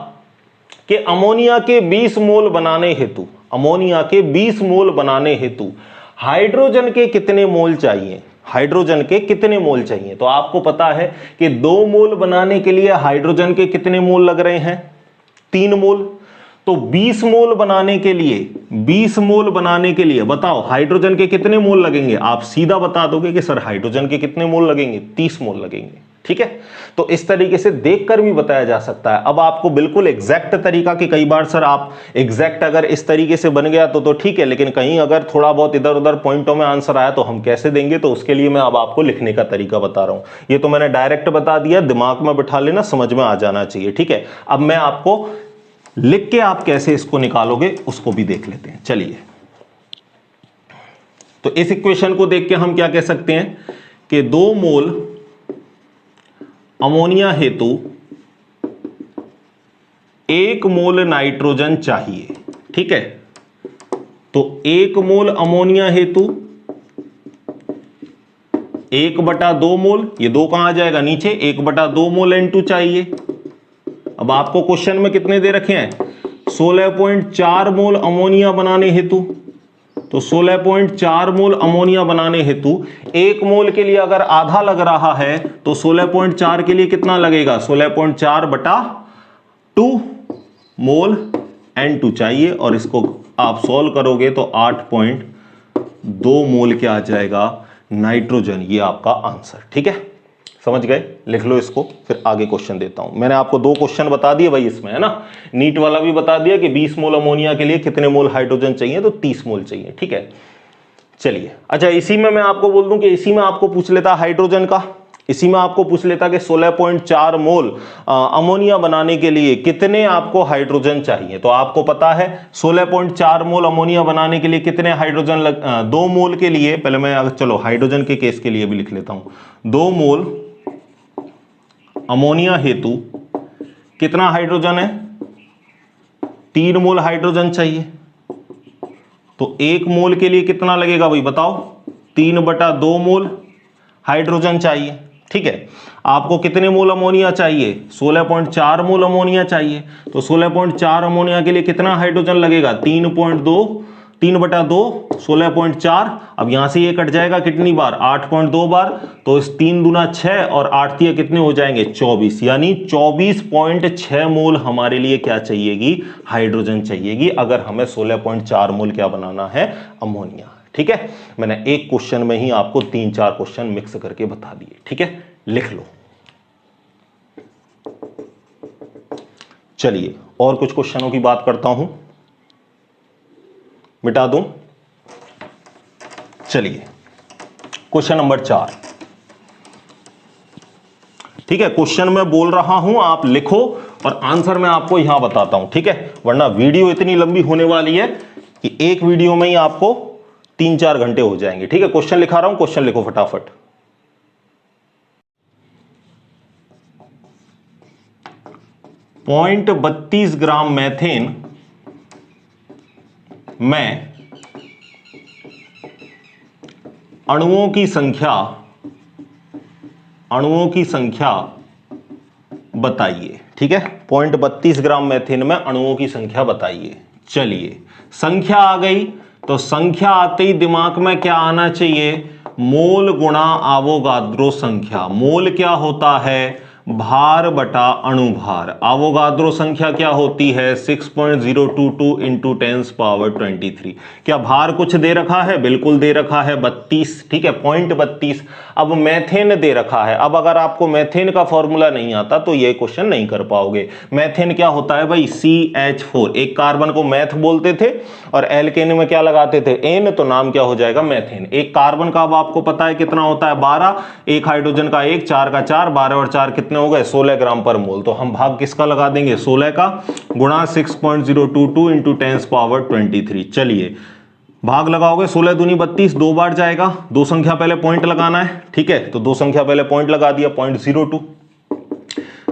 कि अमोनिया के 20 मोल बनाने हेतु, अमोनिया के 20 मोल बनाने हेतु हाइड्रोजन के कितने मोल चाहिए, हाइड्रोजन के कितने मोल चाहिए। तो आपको पता है कि 2 मोल बनाने के लिए हाइड्रोजन के कितने मोल लग रहे हैं, 3 मोल। तो 20 मोल बनाने के लिए, 20 मोल बनाने के लिए बताओ हाइड्रोजन के कितने मोल लगेंगे। आप सीधा बता दोगे कि सर हाइड्रोजन के कितने मोल लगेंगे, 30 मोल लगेंगे, ठीक है। तो इस तरीके से देखकर भी बताया जा सकता है। अब आपको बिल्कुल एग्जैक्ट तरीका, कि कई बार सर आप एग्जैक्ट अगर इस तरीके से बन गया तो ठीक है, लेकिन कहीं अगर थोड़ा बहुत इधर उधर पॉइंटों में आंसर आया तो हम कैसे देंगे, तो उसके लिए मैं अब आपको लिखने का तरीका बता रहा हूं। ये तो मैंने डायरेक्ट बता दिया, दिमाग में बिठा लेना, समझ में आ जाना चाहिए, ठीक है। अब मैं आपको लिख के आप कैसे इसको निकालोगे उसको भी देख लेते हैं। चलिए, तो इस इक्वेशन को देख के हम क्या कह सकते हैं कि 2 मोल अमोनिया हेतु 1 मोल नाइट्रोजन चाहिए, ठीक है। तो 1 मोल अमोनिया हेतु 1/2 मोल, ये 2 कहां आ जाएगा नीचे, 1/2 मोल N2 चाहिए। अब आपको क्वेश्चन में कितने दे रखे हैं, 16.4 मोल अमोनिया बनाने हेतु। तो 16.4 मोल अमोनिया बनाने हेतु 1 मोल के लिए अगर आधा लग रहा है तो 16.4 के लिए कितना लगेगा, 16.4/2 मोल N2 चाहिए। और इसको आप सॉल्व करोगे तो 8.2 मोल क्या आ जाएगा, नाइट्रोजन। ये आपका आंसर, ठीक है, समझ गए। लिख लो इसको, फिर आगे क्वेश्चन देता हूं। मैंने आपको 2 क्वेश्चन बता दिए भाई इसमें, है ना। नीट वाला भी बता दिया कि 20 मोल अमोनिया के लिए कितने मोल हाइड्रोजन चाहिए, तो 30 मोल चाहिए, ठीक है। चलिए, अच्छा, इसी में मैं आपको बोल दूं कि इसी में आपको पूछ लेता हाइड्रोजन का, इसी में आपको पूछ लेता कि 16.4 मोल अमोनिया बनाने के लिए कितने आपको हाइड्रोजन चाहिए। तो आपको पता है 16.4 मोल अमोनिया बनाने के लिए कितने हाइड्रोजन 2 मोल के लिए, पहले मैं चलो हाइड्रोजन के केस के लिए भी लिख लेता हूं। 2 मोल अमोनिया हेतु कितना हाइड्रोजन है, 3 मोल हाइड्रोजन चाहिए। तो 1 मोल के लिए कितना लगेगा भाई बताओ, 3/2 मोल हाइड्रोजन चाहिए, ठीक है। आपको कितने मोल अमोनिया चाहिए, 16.4 मोल अमोनिया चाहिए। तो 16.4 अमोनिया के लिए कितना हाइड्रोजन लगेगा, 3/2 16.4। अब यहां से ये कट जाएगा कितनी बार, 8.2 बार। तो इस 3 दूना 6 और 8 तिया कितने हो जाएंगे, 24, यानी 24.6 मोल हमारे लिए क्या चाहिएगी, हाइड्रोजन चाहिएगी, अगर हमें 16.4 मोल क्या बनाना है, अमोनिया, ठीक है। मैंने एक क्वेश्चन में ही आपको 3-4 क्वेश्चन मिक्स करके बता दिए, ठीक है, लिख लो। चलिए, और कुछ क्वेश्चनों की बात करता हूं, मिटा दूं। चलिए, क्वेश्चन नंबर 4, ठीक है। क्वेश्चन मैं बोल रहा हूं, आप लिखो और आंसर मैं आपको यहां बताता हूं, ठीक है, वरना वीडियो इतनी लंबी होने वाली है कि एक वीडियो में ही आपको 3-4 घंटे हो जाएंगे, ठीक है। क्वेश्चन लिखा रहा हूं, क्वेश्चन लिखो फटाफट। पॉइंट 32 ग्राम मैथेन में अणुओं की संख्या बताइए, ठीक है। 0.32 ग्राम मैथेन में अणुओं की संख्या बताइए। चलिए, संख्या आ गई, तो संख्या आते ही दिमाग में क्या आना चाहिए, मोल गुणा आवोगाद्रो संख्या। मोल क्या होता है, भार बटा अणुभार। आवोगाद्रो संख्या क्या होती है, 6.022 इंटू 10⁻23। क्या भार कुछ दे रखा है, बिल्कुल दे रखा है 32, ठीक है, 0.32। अब मैथेन दे रखा है। अब अगर आपको मैथेन का फॉर्मूला नहीं आता तो ये क्वेश्चन नहीं कर पाओगे। मैथेन क्या होता है भाई, CH4। एक कार्बन को मैथ बोलते थे और एल्केन में क्या लगाते थे, एन, तो नाम क्या हो जाएगा, मैथेन। एक कार्बन का अब आपको पता है कितना होता है, 12। एक हाइड्रोजन का 1, 4 का 4, 12 और 4 कितने हो गए, 16 ग्राम पर मोल। तो हम भाग किसका लगा देंगे, 16 का, गुणा 6.022 इंटू 10⁻23। चलिए, भाग लगाओगे, 16 दूनी 32, 2 बार जाएगा, 2 संख्या पहले पॉइंट लगाना है, ठीक है। तो 2 संख्या पहले पॉइंट लगा दिया, 0.02,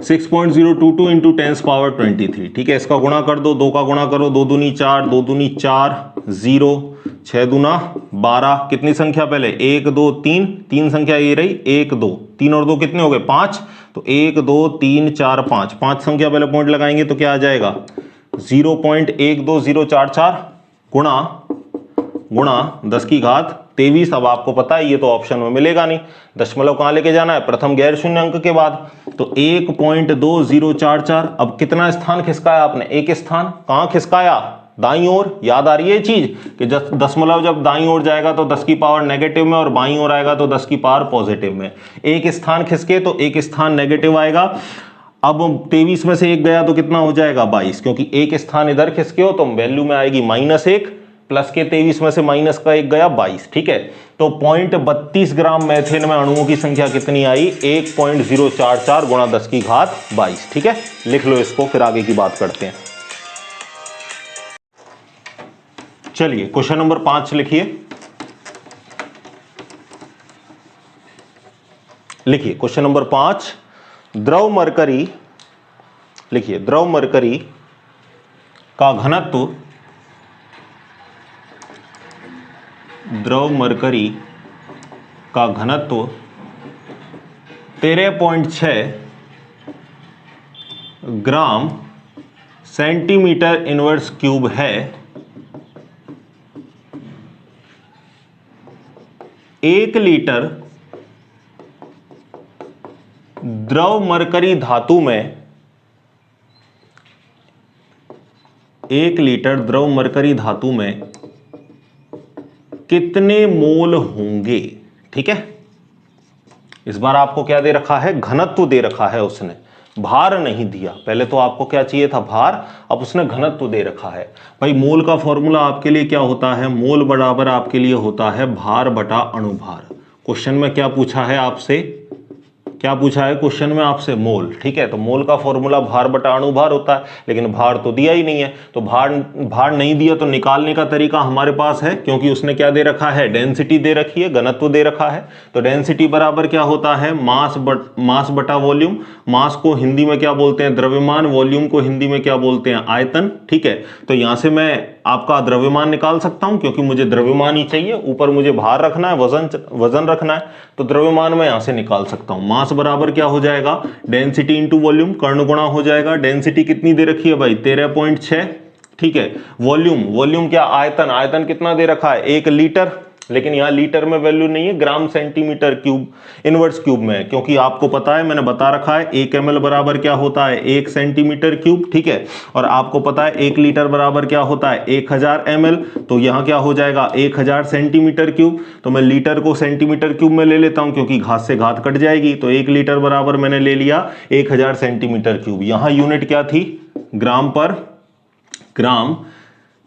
6.022 इंटू 10⁻23, ठीक है। इसका गुणा कर दो, 2 का गुणा करो, 2 दूनी 4, 2 दूनी 4, 0, 6 दूना 12। कितनी संख्या पहले, 1 2 3, 3 संख्या ये रही, 1 2, 3 और 2 कितने हो गए, 5। तो 1 2 3 4 5, 5 संख्या पहले पॉइंट लगाएंगे तो क्या आ जाएगा, 0.12044 गुणा 10 की घात 23। अब आपको पता है ये तो ऑप्शन में मिलेगा नहीं, दशमलव कहां लेके जाना है, प्रथम गैर शून्य अंक के बाद। तो 1.2044। अब कितना स्थान खिसकाया आपने, एक स्थान। कहां खिसकाया, दाईं ओर। याद आ रही है ये चीज कि दशमलव जब दाईं ओर जाएगा तो 10 की पावर नेगेटिव में, और बाईं ओर आएगा तो 10 की पावर पॉजिटिव में। एक स्थान खिसके तो एक स्थान नेगेटिव आएगा। अब 23 में से 1 गया तो कितना हो जाएगा, 22, क्योंकि एक स्थान इधर खिसके हो तो वैल्यू में आएगी -1, प्लस के 23 में से माइनस का 1 गया, 22, ठीक है। तो 0.32 ग्राम मैथेन में अणुओं की संख्या कितनी आई, 1.044 गुणा 10 की घात 22, ठीक है। लिख लो इसको, फिर आगे की बात करते हैं। चलिए, क्वेश्चन नंबर 5 लिखिए। क्वेश्चन नंबर 5, द्रव मरकरी, लिखिए, द्रव मरकरी का घनत्व द्रव मरकरी का घनत्व 13.6 ग्राम सेंटीमीटर इनवर्स क्यूब है, 1 लीटर द्रव मरकरी धातु में 1 लीटर द्रव मरकरी धातु में कितने मोल होंगे। ठीक है, इस बार आपको क्या दे रखा है, घनत्व दे रखा है उसने, भार नहीं दिया। पहले तो आपको क्या चाहिए था, भार, अब उसने घनत्व दे रखा है। भाई मोल का फॉर्मूला आपके लिए क्या होता है, मोल बराबर आपके लिए होता है भार बटा अणुभार। क्वेश्चन में क्या पूछा है आपसे, क्या पूछा है क्वेश्चन में आपसे, मोल। ठीक है, तो मोल का फॉर्मूला भार बटा अणुभार होता है, लेकिन भार तो दिया ही नहीं है, तो भार नहीं दिया तो निकालने का तरीका हमारे पास है, क्योंकि उसने क्या दे रखा है, डेंसिटी दे रखी है, घनत्व दे रखा है। तो डेंसिटी बराबर क्या होता है, मास बटा वॉल्यूम। मास को हिंदी में क्या बोलते हैं, द्रव्यमान। वॉल्यूम को हिंदी में क्या बोलते हैं, आयतन। ठीक है, तो यहां से मैं आपका द्रव्यमान निकाल सकता हूं, क्योंकि मुझे द्रव्यमान ही चाहिए, ऊपर मुझे भार रखना है, वजन रखना है, तो द्रव्यमान मैं यहां से निकाल सकता हूं। मास बराबर क्या हो जाएगा, डेंसिटी इंटू वॉल्यूम, कर्ण गुणा हो जाएगा। डेंसिटी कितनी दे रखी है भाई, 13.6। ठीक है, वॉल्यूम क्या, आयतन। आयतन कितना दे रखा है, 1 लीटर, लेकिन यहां लीटर में वैल्यू नहीं है, gram centimetre cube inverse cube में, क्योंकि आपको पता है, मैंने बता रखा है 1 ml बराबर क्या होता है, 1 सेंटीमीटर क्यूब। ठीक है, और आपको पता है 1 लीटर बराबर क्या होता है, 1000 ml। तो यहां क्या हो जाएगा, 1000 सेंटीमीटर क्यूब। तो मैं लीटर को सेंटीमीटर क्यूब में ले लेता हूं, क्योंकि घात से घात कट जाएगी। तो 1 लीटर बराबर मैंने ले लिया 1000 सेंटीमीटर क्यूब। यहां यूनिट क्या थी, ग्राम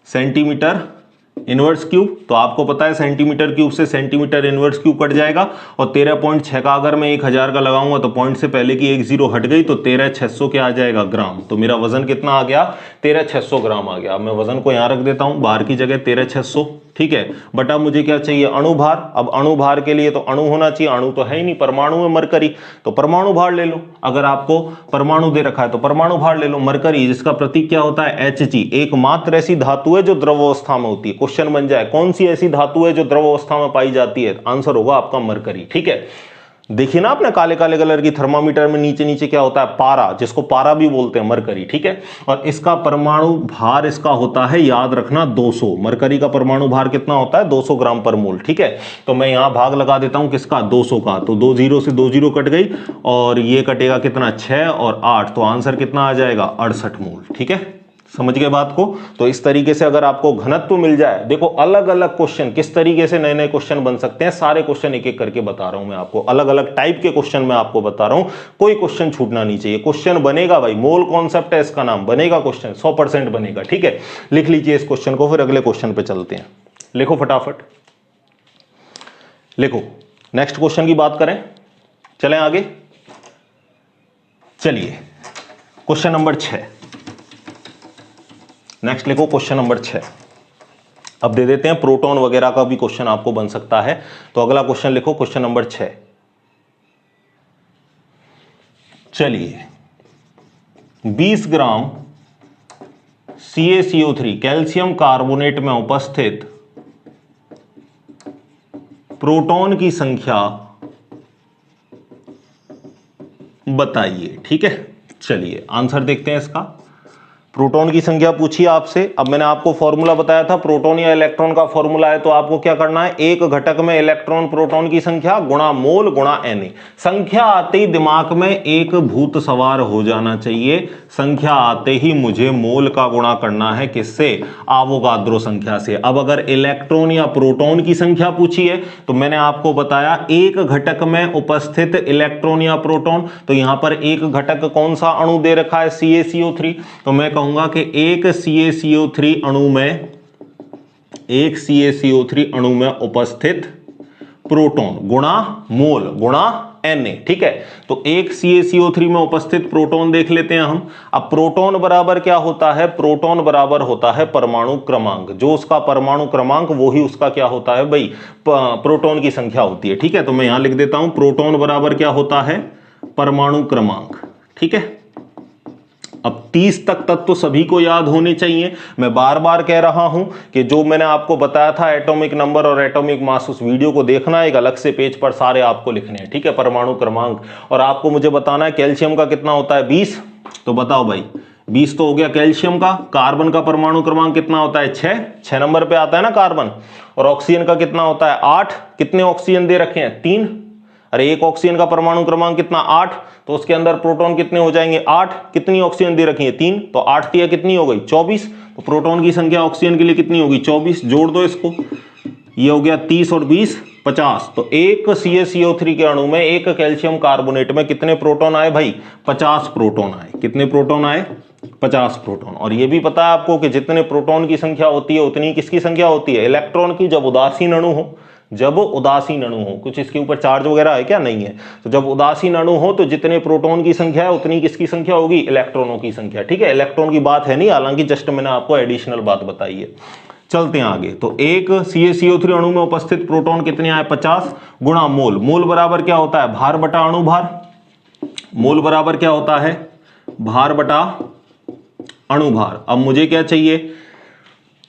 सेंटीमीटर इनवर्स क्यूब। तो आपको पता है सेंटीमीटर क्यूब से सेंटीमीटर इनवर्स क्यूब कट जाएगा, और 13.6 का अगर मैं 1000 का लगाऊंगा तो पॉइंट से पहले की एक जीरो हट गई, तो 13600 क्या आ जाएगा, ग्राम। तो मेरा वजन कितना आ गया, 13600 ग्राम आ गया। मैं वजन को यहां रख देता हूं, बार की जगह 13600। ठीक है, बट अब मुझे क्या चाहिए, अणुभार। अब अणुभार के लिए तो अणु होना चाहिए, अणु तो है ही नहीं, परमाणु है मरकरी, तो परमाणु भार ले लो। अगर आपको परमाणु दे रखा है तो परमाणु भार ले लो। मरकरी, जिसका प्रतीक क्या होता है, Hg, एकमात्र ऐसी धातु है जो द्रव अवस्था में होती है। क्वेश्चन बन जाए कौन सी ऐसी धातु है जो द्रव अवस्था में पाई जाती है, आंसर होगा आपका मरकरी। ठीक है, देखिए ना आपने काले काले कलर की थर्मामीटर में नीचे नीचे क्या होता है, पारा, जिसको पारा भी बोलते हैं, मरकरी। ठीक है, और इसका परमाणु भार इसका होता है, याद रखना, 200। मरकरी का परमाणु भार कितना होता है, 200 ग्राम पर मोल। ठीक है, तो मैं यहां भाग लगा देता हूं किसका, 200 का। तो 2 जीरो से 2 जीरो कट गई, और ये कटेगा कितना, 6 और 8, तो आंसर कितना आ जाएगा, 68 मोल। ठीक है, समझ गए बात को। तो इस तरीके से अगर आपको घनत्व मिल जाए, देखो अलग अलग क्वेश्चन किस तरीके से नए नए क्वेश्चन बन सकते हैं, सारे क्वेश्चन एक एक करके बता रहा हूं मैं आपको, अलग अलग टाइप के क्वेश्चन मैं आपको बता रहा हूं, कोई क्वेश्चन छूटना नहीं चाहिए। क्वेश्चन बनेगा भाई, मोल कॉन्सेप्ट है इसका नाम, बनेगा क्वेश्चन, 100% बनेगा। ठीक है, लिख लीजिए इस क्वेश्चन को, फिर अगले क्वेश्चन पे चलते हैं। लिखो फटाफट, लिखो। नेक्स्ट क्वेश्चन की बात करें, चलें आगे। चलिए क्वेश्चन नंबर 6, नेक्स्ट लिखो क्वेश्चन नंबर 6। अब दे देते हैं प्रोटॉन वगैरह का भी क्वेश्चन आपको बन सकता है, तो अगला क्वेश्चन लिखो क्वेश्चन नंबर 6। चलिए, 20 ग्राम CaCO3 कैल्शियम कार्बोनेट में उपस्थित प्रोटॉन की संख्या बताइए। ठीक है, चलिए आंसर देखते हैं इसका। प्रोटॉन की संख्या पूछी आपसे। अब मैंने आपको फॉर्मूला बताया था, प्रोटॉन या इलेक्ट्रॉन का फॉर्मूला है, तो आपको क्या करना है, एक घटक में इलेक्ट्रॉन प्रोटॉन की संख्या गुणा मोल गुणा Na। संख्या आते ही दिमाग में एक भूत सवार हो जाना चाहिए, संख्या आते ही मुझे मोल का गुणा करना है, किससे, आवोगाद्रो संख्या से। अब अगर इलेक्ट्रॉन या प्रोटॉन की संख्या पूछी है, तो मैंने आपको बताया एक घटक में उपस्थित इलेक्ट्रॉन या प्रोटॉन, तो यहां पर एक घटक कौन सा अणु दे रखा है, CaCO3। तो मैं कहूंगा कि एक CaCO3 अणु में उपस्थित प्रोटॉन गुणा मोल गुणा Na। ठीक है, तो एक CaCO3 में उपस्थित प्रोटॉन देख लेते हैं हम। अब प्रोटॉन बराबर क्या होता है, प्रोटॉन बराबर होता है परमाणु क्रमांक, जो उसका परमाणु क्रमांक वो ही उसका क्या होता है भाई, प्रोटॉन की संख्या होती है। ठीक है, तो मैं यहां लिख देता हूं प्रोटॉन बराबर क्या होता है, परमाणु क्रमांक। ठीक है, अब 30 तक तो सभी को याद होने चाहिए। मैं बार बार कह रहा हूं कि जो मैंने आपको बताया था एटॉमिक नंबर और एटॉमिक मास, उस वीडियो को देखना, एक अलग से पेज पर सारे आपको लिखने हैं, ठीक है, परमाणु क्रमांक। और आपको मुझे बताना है कैल्शियम का कितना होता है, 20। तो बताओ भाई, 20 तो हो गया कैल्शियम का। कार्बन का परमाणु क्रमांक कितना होता है, 6 नंबर पे आता है ना कार्बन। और ऑक्सीजन का कितना होता है, 8। कितने ऑक्सीजन दे रखे हैं, 3। अरे एक ऑक्सीजन का परमाणु क्रमांक कितना, 8, तो उसके अंदर प्रोटॉन कितने हो जाएंगे, 8। कितनी ऑक्सीजन दे रखी है, 3, तो 8 तिया कितनी हो गई, 24। तो प्रोटॉन की संख्या ऑक्सीजन के लिए कितनी होगी, 24। जोड़ दो इसको, ये हो गया 30 और 20 50। तो एक CaCO3 के अणु में, एक कैल्शियम कार्बोनेट में कितने प्रोटॉन आए भाई, 50 प्रोटॉन आए। कितने प्रोटॉन आए, 50 प्रोटॉन। और ये भी पता है आपको कि जितने प्रोटॉन की संख्या होती है उतनी किसकी संख्या होती है, इलेक्ट्रॉन की। जब उदासीन अणु हो, जब उदासीन अणु हो, कुछ इसके ऊपर चार्ज वगैरह है क्या, नहीं है, तो जब उदासीन अणु हो तो जितने प्रोटॉन की संख्या है उतनी किसकी संख्या होगी, इलेक्ट्रॉनों की संख्या, ठीक है। इलेक्ट्रॉन की बात है नहीं, हालांकि जस्ट मैंने आपको एडिशनल बात बताई है। चलते हैं आगे। तो एक CaCO3 अणु में उपस्थित प्रोटॉन कितने आए, 50 गुणा मोल। मोल बराबर क्या होता है, भार बटा अणु भार। मोल बराबर क्या होता है, भार बटा अणु भार। अब मुझे क्या चाहिए,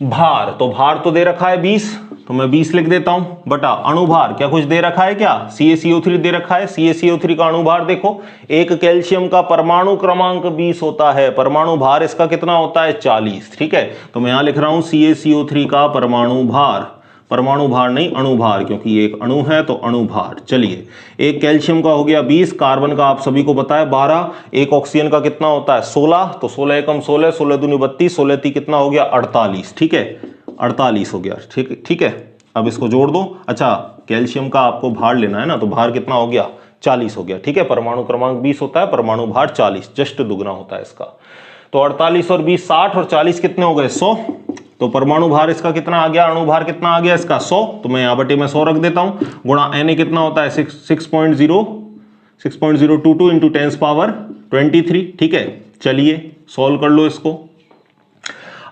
भार। तो भार तो दे रखा है 20, तो मैं 20 लिख देता हूं, बटा अणुभार। क्या कुछ दे रखा है क्या, CaCO3 दे रखा है। CaCO3 का अणुभार देखो, एक कैल्शियम का परमाणु क्रमांक 20 होता है, परमाणु भार इसका कितना होता है, 40, ठीक है। तो मैं यहां लिख रहा हूं CaCO3 का परमाणु भार, परमाणु भार नहीं अणुभार, क्योंकि ये एक अणु है तो अणुभार। चलिए, एक कैल्शियम का हो गया 20, कार्बन का आप सभी को पता है 12, एक ऑक्सीजन का कितना होता है 16, तो 16 एकम 16, 16 दूनी 32, 16 ती कितना हो गया 48, ठीक है, 48 हो गया, ठीक है। अब इसको जोड़ दो। अच्छा, कैल्शियम का आपको भार लेना है ना, तो भार कितना हो गया, 40 हो गया, ठीक है। परमाणु क्रमांक 20 होता है, परमाणु भार 40, जस्ट दुगना होता है इसका। तो 48 और 20 60, और 40 कितने हो गए 100। तो परमाणु भार इसका कितना आ गया, अणु भार कितना आ गया इसका 100। तो मैं यहाँ बटे में 100 रख देता हूं, गुणा Na कितना होता है 6.022 इंटू 10 पावर 23, ठीक है। चलिए सॉल्व कर लो इसको।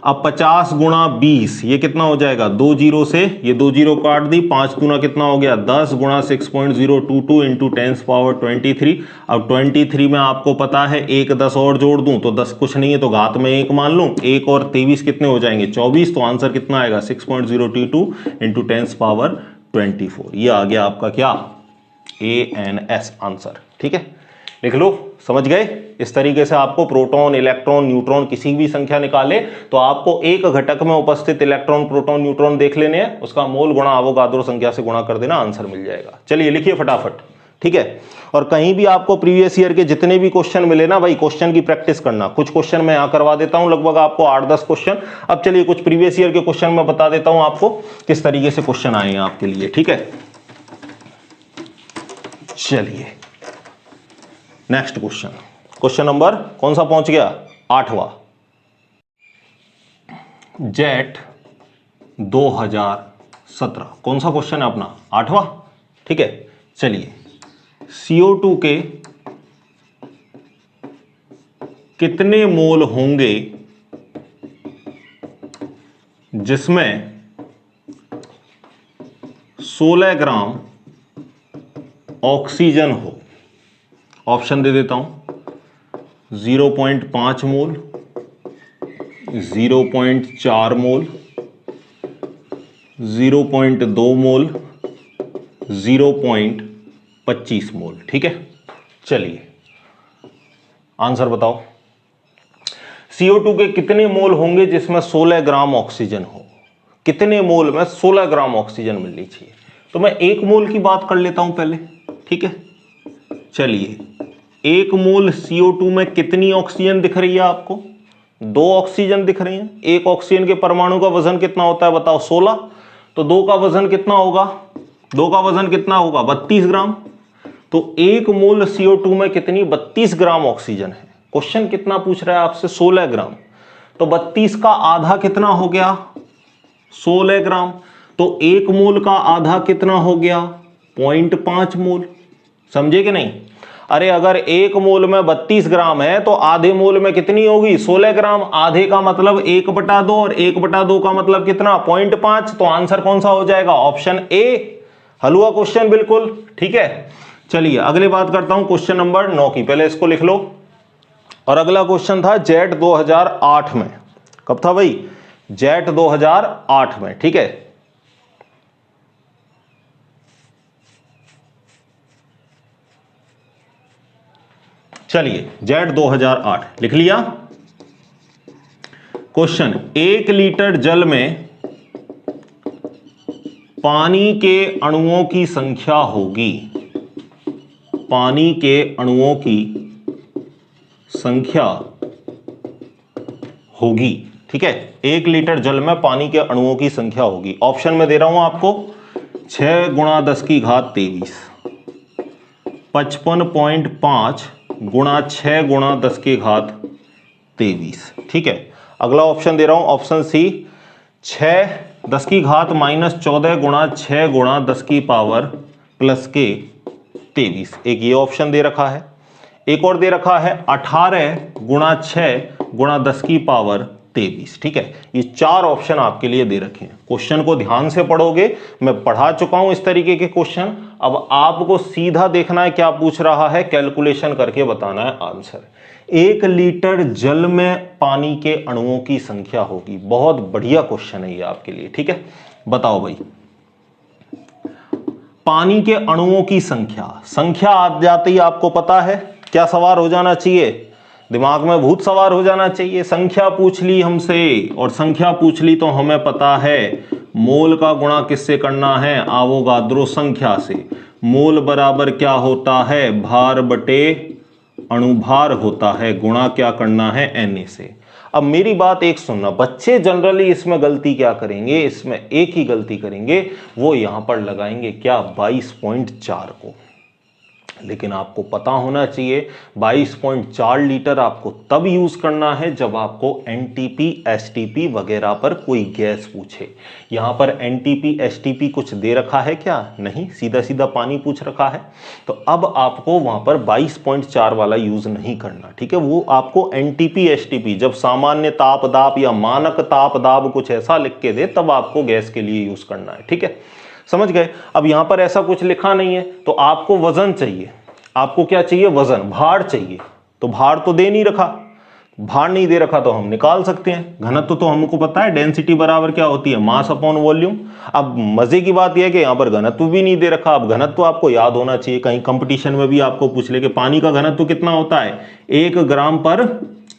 अब 50 गुणा 20, ये कितना हो जाएगा, 2 जीरो से ये 2 जीरो काट दी, 5 गुना कितना हो गया 10 गुणा 6.022 इंटू 10 पावर 23। अब 23 में आपको पता है एक 10 और जोड़ दूं तो 10 कुछ नहीं है तो घात में 1 मान लूं, 1 और 23 कितने हो जाएंगे 24। तो आंसर कितना आएगा 6.022 इंटू 10 पावर 24। ये आ गया आपका क्या, ANS आंसर, ठीक है। लिख लो, समझ गए। इस तरीके से आपको प्रोटॉन, इलेक्ट्रॉन, न्यूट्रॉन किसी भी संख्या निकाले तो आपको एक घटक में उपस्थित इलेक्ट्रॉन, प्रोटॉन, न्यूट्रॉन देख लेने हैं, उसका मोल गुणा अवोगाद्रो संख्या से गुणा कर देना, आंसर मिल जाएगा। चलिए लिखिए फटाफट, ठीक है। और कहीं भी आपको प्रीवियस ईयर के जितने भी क्वेश्चन मिले ना भाई, क्वेश्चन की प्रैक्टिस करना। कुछ क्वेश्चन मैं यहां करवा देता हूं, लगभग आपको 8-10 क्वेश्चन। अब चलिए कुछ प्रीवियस ईयर के क्वेश्चन मैं बता देता हूं आपको किस तरीके से क्वेश्चन आए हैं आपके लिए, ठीक है। चलिए नेक्स्ट क्वेश्चन, क्वेश्चन नंबर कौन सा पहुंच गया, 8वां। जेट 2017, कौन सा क्वेश्चन है अपना, 8वां, ठीक है। चलिए, CO2 के कितने मोल होंगे जिसमें 16 ग्राम ऑक्सीजन हो। ऑप्शन दे देता हूं, 0.5 मोल, 0.4 मोल, 0.2 मोल, 0.25 मोल, ठीक है। चलिए आंसर बताओ, CO2 के कितने मोल होंगे जिसमें 16 ग्राम ऑक्सीजन हो। कितने मोल में 16 ग्राम ऑक्सीजन मिलनी चाहिए। तो मैं 1 मोल की बात कर लेता हूं पहले, ठीक है। चलिए, 1 मोल CO2 में कितनी ऑक्सीजन दिख रही है आपको, 2 ऑक्सीजन दिख रही हैं। एक ऑक्सीजन के परमाणु का वजन कितना होता है बताओ, 16। तो 2 का वजन कितना होगा, 2 का वजन कितना होगा 32 ग्राम। तो 1 मोल CO2 में कितनी, 32 ग्राम ऑक्सीजन है। क्वेश्चन कितना पूछ रहा है आपसे, 16 ग्राम। तो 32 का आधा कितना हो गया, 16 ग्राम। तो 1 मोल का आधा कितना हो गया, 0.5 मोल। समझे कि नहीं। अरे अगर 1 मोल में 32 ग्राम है तो आधे मोल में कितनी होगी, 16 ग्राम। आधे का मतलब 1/2 और 1/2 का मतलब कितना, 0.5। तो आंसर कौन सा हो जाएगा, ऑप्शन ए। हल हुआ क्वेश्चन बिल्कुल, ठीक है। चलिए अगली बात करता हूं, क्वेश्चन नंबर 9 की। पहले इसको लिख लो, और अगला क्वेश्चन था जेट 2008 में। कब था भाई? जेट 2008 में। ठीक है, चलिए जेट 2008 लिख लिया। क्वेश्चन, 1 लीटर जल में पानी के अणुओं की संख्या होगी, पानी के अणुओं की संख्या होगी। ठीक है, 1 लीटर जल में पानी के अणुओं की संख्या होगी। ऑप्शन में दे रहा हूं आपको 6 गुणा 10 की घात 23, 55.5 गुणा 6 गुणा 10 की घात 23। ठीक है, अगला ऑप्शन दे रहा हूं, ऑप्शन सी, 6 10 की घात -14 गुणा 6 गुणा 10 की पावर प्लस के 23। एक ये ऑप्शन दे रखा है। एक और दे रखा है 18 गुणा 6 गुणा 10 की पावर 23। ठीक है, ये 4 ऑप्शन आपके लिए दे रखे हैं। क्वेश्चन को ध्यान से पढ़ोगे, मैं पढ़ा चुका हूं इस तरीके के क्वेश्चन। अब आपको सीधा देखना है क्या पूछ रहा है, कैलकुलेशन करके बताना है आंसर। 1 लीटर जल में पानी के अणुओं की संख्या होगी। बहुत बढ़िया क्वेश्चन है ये आपके लिए। ठीक है, बताओ भाई, पानी के अणुओं की संख्या आ जाते ही आपको पता है क्या सवार हो जाना चाहिए, दिमाग में भूत सवार हो जाना चाहिए। संख्या पूछ ली हमसे, और संख्या पूछ ली तो हमें पता है मोल का गुणा किससे करना है, आवोगाद्रो संख्या से। मोल बराबर क्या होता है, भार बटे अणुभार होता है, गुणा क्या करना है, Na से। अब मेरी बात एक सुनना, बच्चे जनरली इसमें गलती क्या करेंगे, इसमें एक ही गलती करेंगे, वो यहां पर लगाएंगे क्या, 22.4 को। लेकिन आपको पता होना चाहिए 22.4 लीटर आपको तब यूज करना है जब आपको एनटीपी एसटीपी वगैरह पर कोई गैस पूछे। यहां पर एनटीपी एसटीपी कुछ दे रखा है क्या, नहीं, सीधा सीधा पानी पूछ रखा है। तो अब आपको वहां पर 22.4 वाला यूज नहीं करना। ठीक है, वो आपको एनटीपी एसटीपी जब सामान्य ताप दाब या मानक ताप दाब कुछ ऐसा लिख के दे तब आपको गैस के लिए यूज करना है। ठीक है, समझ गए। अब यहां पर ऐसा कुछ लिखा नहीं है तो आपको वजन चाहिए। आपको क्या चाहिए, वजन, भार चाहिए। तो भार तो दे नहीं रखा, भार नहीं दे रखा तो हम निकाल सकते हैं। घनत्व तो हमको पता है, डेंसिटी बराबर क्या होती है, मास अपॉन वॉल्यूम। अब मजे की बात यह है कि यहां पर घनत्व भी नहीं दे रखा। अब घनत्व आपको याद होना चाहिए, कहीं कंपटीशन में भी आपको पूछ ले कि पानी का घनत्व कितना होता है, 1 ग्राम पर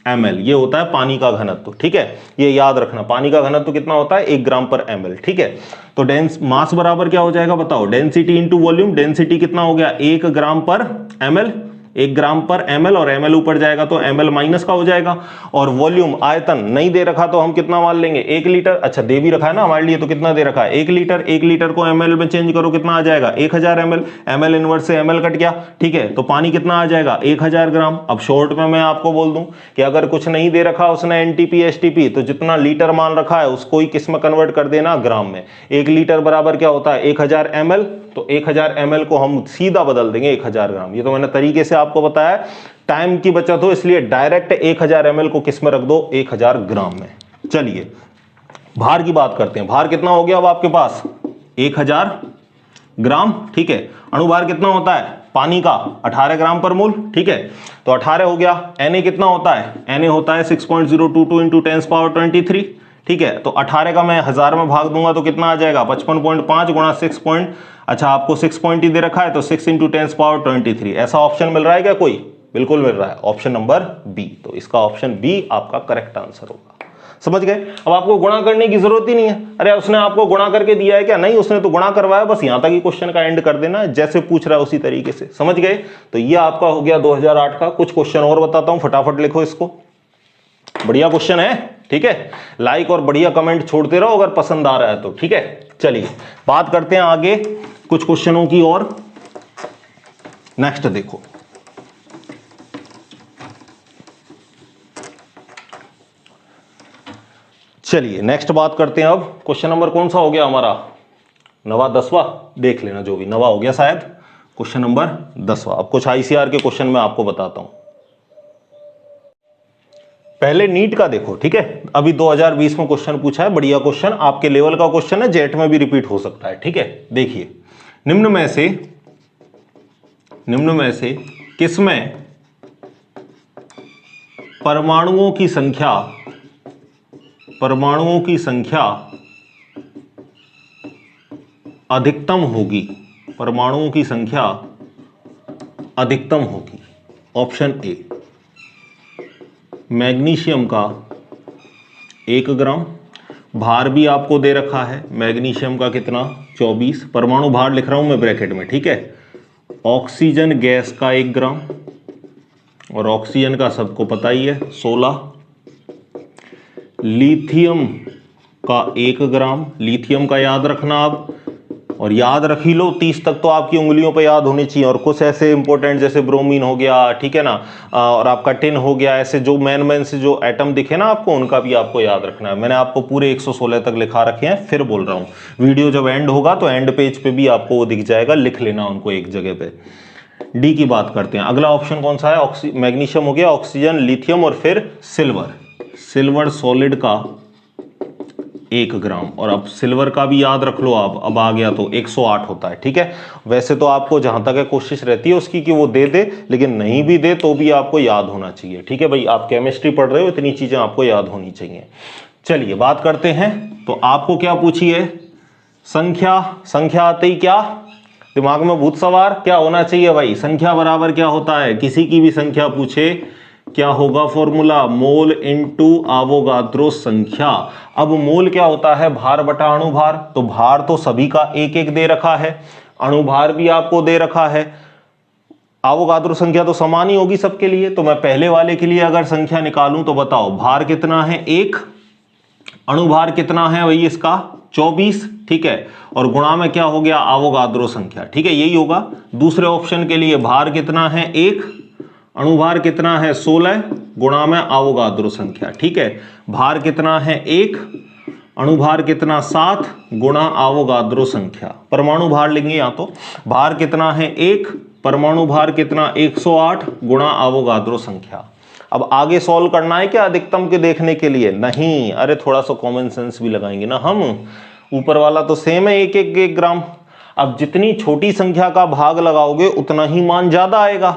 ml, ये होता है पानी का घनत्व। ठीक है, ये याद रखना, पानी का घनत्व कितना होता है, 1 ग्राम पर ml। ठीक है, तो डेंस मास बराबर क्या हो जाएगा बताओ, डेंसिटी इंटू वॉल्यूम। डेंसिटी कितना हो गया, 1 ग्राम पर ml, 1 ग्राम पर ml, और ml ऊपर जाएगा तो ml माइनस का हो जाएगा। और वॉल्यूम आयतन नहीं दे रखा तो हम कितना मान लेंगे, 1 लीटर। अच्छा, दे भी रखा है ना हमारे लिए, तो कितना दे रखा है, 1 लीटर। 1 लीटर को ml में चेंज करो, कितना आ जाएगा, 1000 ml। ml इनवर्स से ml कट गया। ठीक है, तो पानी कितना आ जाएगा, 1000 ग्राम। अब शॉर्ट में मैं आपको बोल दूं कि अगर कुछ नहीं दे रखा उसने एनटीपी एसटीपी, तो जितना लीटर मान रखा है उसको ही किस में कन्वर्ट कर देना, ग्राम में। 1 लीटर बराबर क्या होता है, 1000 ml। तो 1000 ml को हम सीधा बदल देंगे 1000 ग्राम। ये तो मैंने तरीके से आपको बताया, टाइम की बचत हो इसलिए डायरेक्ट 1000 ml को किस में रख दो, 1000 ग्राम में। चलिए भार की बात करते हैं। भार कितना हो गया अब आपके पास, 1000 ग्राम। ठीक है, अणुभार कितना होता है पानी का, 18 ग्राम पर मोल। ठीक है, तो 18 हो गया। Na कितना होता है, Na होता है 6.022 इंटू 10⁻23। ठीक है, तो 18 का मैं 1000 में भाग दूंगा तो कितना आ जाएगा, 55.5 गुणा 6 पॉइंट, अच्छा आपको 6 पॉइंट ही दे रखा है तो 6 इंटू 10⁻23। ऐसा ऑप्शन मिल रहा है क्या कोई, बिल्कुल मिल रहा है, ऑप्शन नंबर बी। तो इसका ऑप्शन बी आपका करेक्ट आंसर होगा। समझ गए। अब आपको गुणा करने की जरूरत ही नहीं है। अरे उसने आपको गुणा करके दिया है क्या, नहीं, उसने तो गुणा करवाया, बस यहां तक ही क्वेश्चन का एंड कर देना, जैसे पूछ रहा है उसी तरीके से। समझ गए। तो ये आपका हो गया 2008 का। कुछ क्वेश्चन और बताता हूं, फटाफट लिखो इसको, बढ़िया क्वेश्चन है। ठीक है, लाइक और बढ़िया कमेंट छोड़ते रहो अगर पसंद आ रहा है तो। ठीक है, चलिए बात करते हैं आगे कुछ क्वेश्चनों की और। नेक्स्ट देखो, चलिए नेक्स्ट बात करते हैं। अब क्वेश्चन नंबर कौन सा हो गया हमारा, 9वां 10वां, देख लेना जो भी 9वां हो गया शायद, क्वेश्चन नंबर 10वां। अब कुछ आईसीआर के क्वेश्चन मैं आपको बताता हूं। पहले नीट का देखो। ठीक है, अभी 2020 में क्वेश्चन पूछा है, बढ़िया क्वेश्चन, आपके लेवल का क्वेश्चन है, जेट में भी रिपीट हो सकता है। ठीक है, देखिए, निम्न में से किसमें परमाणुओं की संख्या अधिकतम होगी, परमाणुओं की संख्या अधिकतम होगी। ऑप्शन ए, मैग्नीशियम का 1 ग्राम, भार भी आपको दे रखा है मैग्नीशियम का कितना 24, परमाणु भार लिख रहा हूं मैं ब्रैकेट में, ठीक है। ऑक्सीजन गैस का 1 ग्राम, और ऑक्सीजन का सबको पता ही है 16। लिथियम का 1 ग्राम, लिथियम का याद रखना आप, और याद रख ही लो 30 तक तो आपकी उंगलियों पे याद होनी चाहिए। और कुछ ऐसे इंपॉर्टेंट जैसे ब्रोमीन हो गया, ठीक है ना, और आपका टिन हो गया, ऐसे जो मेन से जो एटम दिखे ना आपको, उनका भी आपको याद रखना है। मैंने आपको पूरे 116 तक लिखा रखे हैं, फिर बोल रहा हूँ, वीडियो जब एंड होगा तो एंड पेज पे भी आपको वो दिख जाएगा, लिख लेना उनको एक जगह पे। डी की बात करते हैं, अगला ऑप्शन कौन सा है, मैग्नीशियम हो गया, ऑक्सीजन, लिथियम और फिर सिल्वर सॉलिड का 1 ग्राम। और अब सिल्वर का भी याद रख लो आप, अब आ गया तो 108 होता है, ठीक है। वैसे तो आपको जहां तक है कोशिश रहती है उसकी कि वो दे दे, लेकिन नहीं भी दे तो भी आपको याद होना चाहिए, ठीक है भाई। आप केमिस्ट्री पढ़ रहे हो, इतनी चीजें आपको याद होनी चाहिए। चलिए बात करते हैं, तो आपको क्या पूछी है, संख्या आते ही क्या दिमाग में भूत सवार क्या होना चाहिए भाई, संख्या बराबर क्या होता है, किसी की भी संख्या पूछे क्या होगा फॉर्मूला, मोल इनटू आवोगाद्रो संख्या। अब मोल क्या होता है, भार बटा अणुभार, तो भार तो सभी का 1-1 दे रखा है, अणुभार भी आपको दे रखा है, आवोगाद्रो संख्या तो समान ही होगी सबके लिए। तो मैं पहले वाले के लिए अगर संख्या निकालूं तो बताओ, भार कितना है 1, अणुभार कितना है भाई इसका 24, ठीक है, और गुणा में क्या हो गया आवोगाद्रो संख्या, ठीक है, यही होगा। दूसरे ऑप्शन के लिए भार कितना है 1, अणुभार कितना है 16, गुणा में आवोगाद्रो संख्या, ठीक है। भार कितना है 1, अणुभार कितना 7, गुणा आवोगाद्रो संख्या। परमाणु भार लेंगे या तो, भार कितना है 1, परमाणु भार कितना 108, गुणा आवोगाद्रो संख्या। अब आगे सॉल्व करना है क्या अधिकतम के देखने के लिए, नहीं, अरे थोड़ा सा कॉमन सेंस भी लगाएंगे ना हम, ऊपर वाला तो सेम है 1-1 ग्राम। अब जितनी छोटी संख्या का भाग लगाओगे उतना ही मान ज्यादा आएगा।